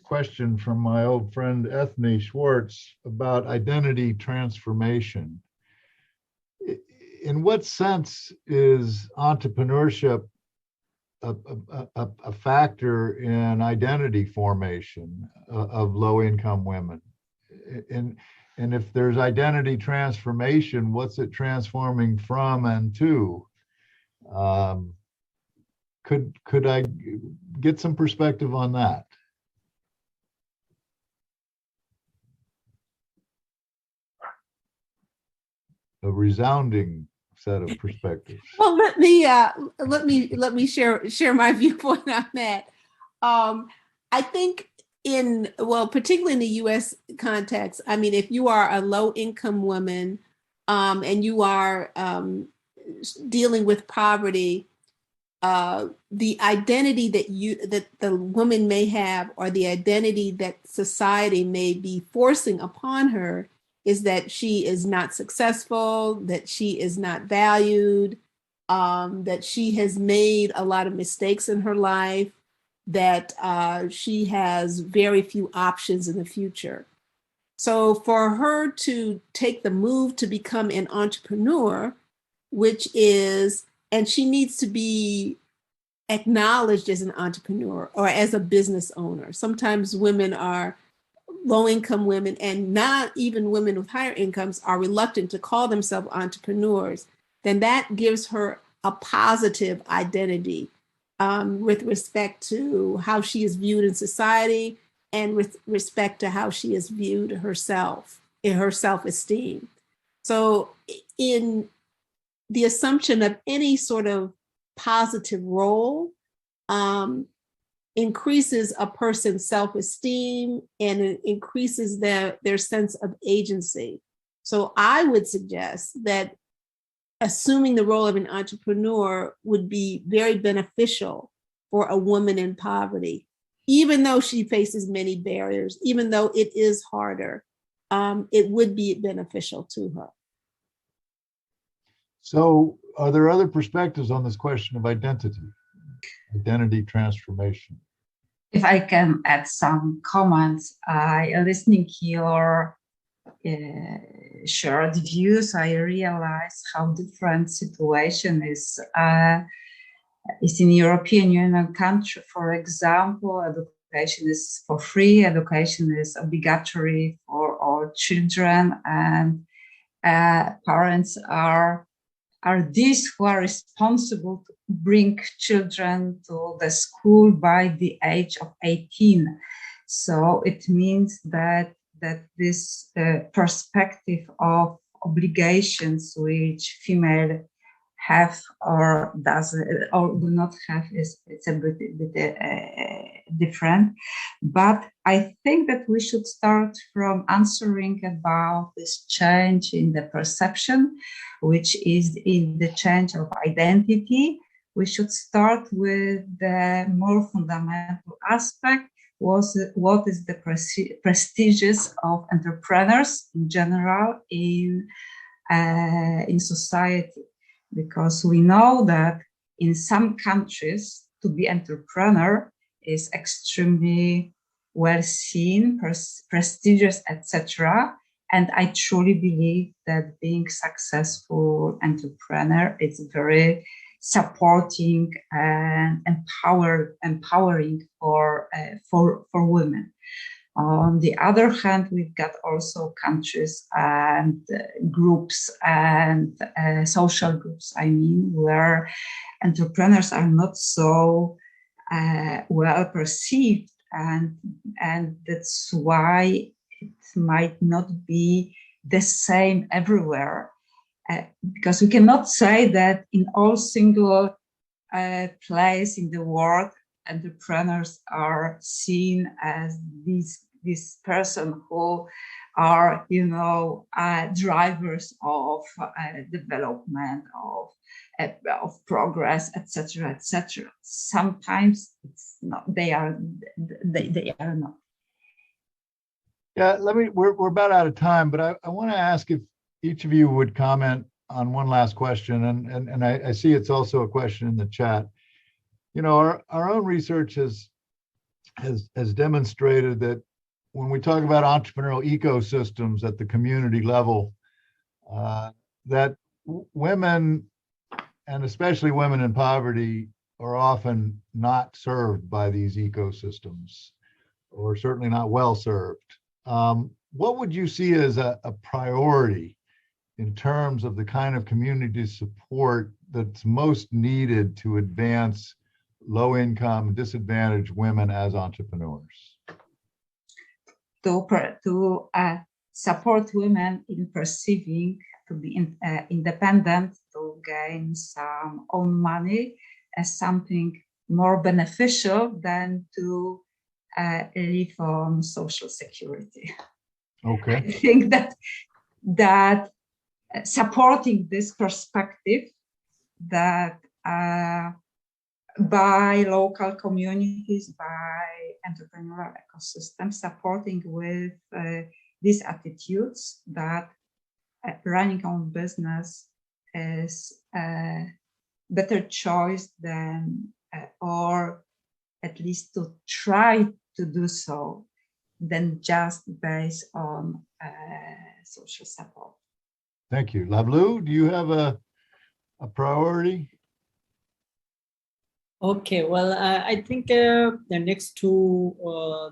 question from my old friend Ethne Schwartz about identity transformation. In what sense is entrepreneurship a factor in identity formation of low-income women? And if there's identity transformation, what's it transforming from and to? Could I get some perspective on that? A resounding set of perspectives. Well, let me share my viewpoint on that. I think particularly in the U.S. context, I mean, if you are a low-income woman and you are dealing with poverty, the identity that the woman may have, or the identity that society may be forcing upon her, is that she is not successful, that she is not valued, that she has made a lot of mistakes in her life, that she has very few options in the future. So for her to take the move to become an entrepreneur, and she needs to be acknowledged as an entrepreneur or as a business owner. Sometimes women are low-income women, and not even women with higher incomes, are reluctant to call themselves entrepreneurs. Then that gives her a positive identity with respect to how she is viewed in society, and with respect to how she is viewed herself, in her self-esteem. So in the assumption of any sort of positive role increases a person's self-esteem, and it increases their sense of agency. So I would suggest that assuming the role of an entrepreneur would be very beneficial for a woman in poverty, even though she faces many barriers, even though it is harder, it would be beneficial to her. So are there other perspectives on this question of identity transformation? If I can add some comments, listening to your shared views, I realize how different situation is in European Union country. For example, education is for free, education is obligatory for all children, and parents are these who are responsible to bring children to the school by the age of 18. So it means that this perspective of obligations which female have or does or do not have is it's a bit different. But I think that we should start from answering about this change in the perception, which is in the change of identity. We should start with the more fundamental aspect. What is the prestigious of entrepreneurs in general in society? Because we know that in some countries to be entrepreneur is extremely well seen, prestigious, etc. And I truly believe that being successful entrepreneur is very supporting and empowering for women. On the other hand, we've got also countries and groups and social groups, where entrepreneurs are not so well perceived, and that's why it might not be the same everywhere. Because we cannot say that in all single place in the world, entrepreneurs are seen as this person who are, drivers of development, of progress, etc., etc. Sometimes it's not. They are not. Yeah, we're about out of time, but I want to ask if each of you would comment on one last question, and I see it's also a question in the chat. Our own research has demonstrated that when we talk about entrepreneurial ecosystems at the community level, that women, and especially women in poverty, are often not served by these ecosystems, or certainly not well served. What would you see as a priority in terms of the kind of community support that's most needed to advance low-income, disadvantaged women as entrepreneurs? To support women in perceiving to be independent, to gain some own money as something more beneficial than to live on social security. Okay. I think that supporting this perspective, that by local communities, by entrepreneurial ecosystems, supporting with these attitudes that running own business is a better choice than, or at least to try to do so, than just based on social support. Thank you. Lavlu, do you have a priority? Okay, well, I think the next two,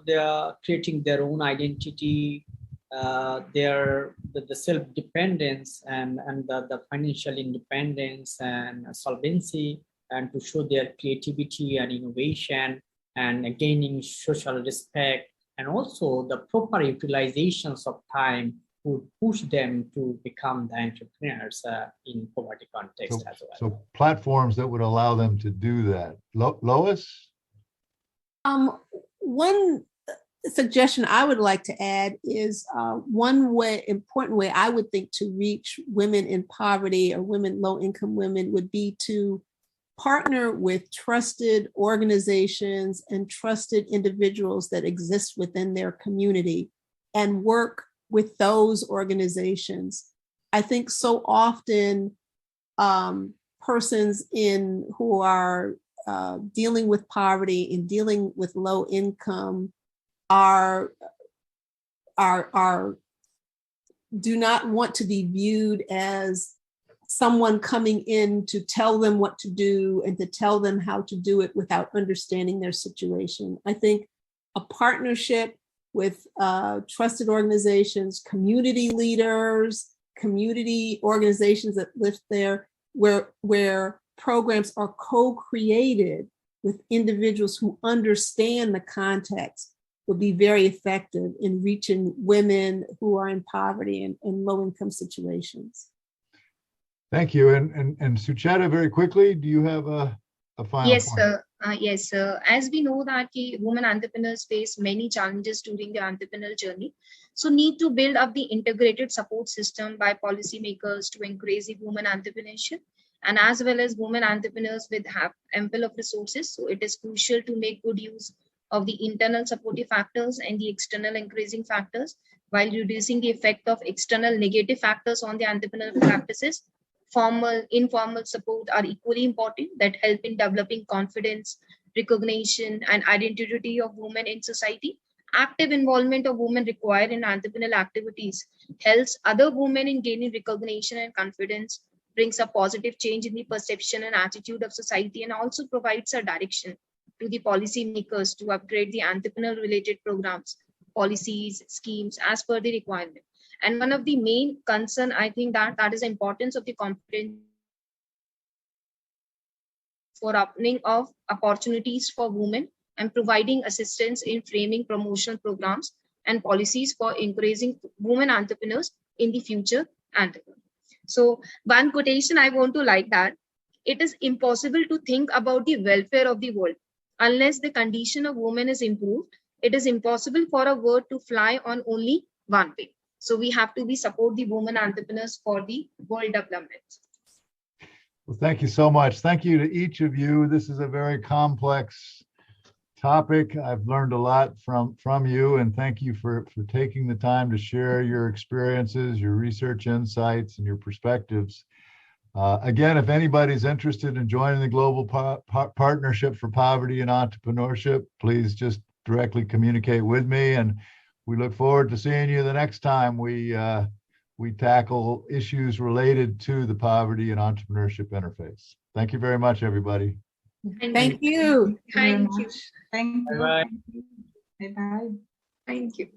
they are creating their own identity, the self-dependence and the financial independence and solvency, and to show their creativity and innovation and gaining social respect, and also the proper utilizations of time would push them to become the entrepreneurs in poverty context as well. So platforms that would allow them to do that. Lois? One suggestion I would like to add is one important way I would think to reach women in poverty or low-income women would be to partner with trusted organizations and trusted individuals that exist within their community and work with those organizations. I think so often persons who are dealing with poverty and dealing with low income do not want to be viewed as someone coming in to tell them what to do and to tell them how to do it without understanding their situation. I think a partnership with trusted organizations, community leaders, community organizations that live there, where programs are co-created with individuals who understand the context, would be very effective in reaching women who are in poverty and low-income situations. Thank you. And Sucheta, very quickly, do you have a final Yes, point? sir. Yes, sir. As we know that women entrepreneurs face many challenges during their entrepreneurial journey, so need to build up the integrated support system by policymakers to encourage the women entrepreneurship, and as well as women entrepreneurs with have ample of resources. So it is crucial to make good use of the internal supportive factors and the external encouraging factors while reducing the effect of external negative factors on the entrepreneurial practices. Formal, informal support are equally important that help in developing confidence, recognition, and identity of women in society. Active involvement of women required in entrepreneurial activities helps other women in gaining recognition and confidence, brings a positive change in the perception and attitude of society, and also provides a direction to the policymakers to upgrade the entrepreneurial related programs, policies, schemes as per the requirement. And one of the main concern, I think that is the importance of the competence for opening of opportunities for women and providing assistance in framing promotional programs and policies for encouraging women entrepreneurs in the future entrepreneur. So one quotation I want to like that, it is impossible to think about the welfare of the world unless the condition of women is improved. It is impossible for a bird to fly on only one wing. So we have to support the women entrepreneurs for the world development. Well, thank you so much. Thank you to each of you. This is a very complex topic. I've learned a lot from you, and thank you for taking the time to share your experiences, your research insights, and your perspectives. Again, if anybody's interested in joining the Global Partnership for Poverty and Entrepreneurship, please just directly communicate with me, and we look forward to seeing you the next time we tackle issues related to the poverty and entrepreneurship interface. Thank you very much, everybody. Thank you. Thank you. Thank you. Bye-bye. Bye-bye. Thank you.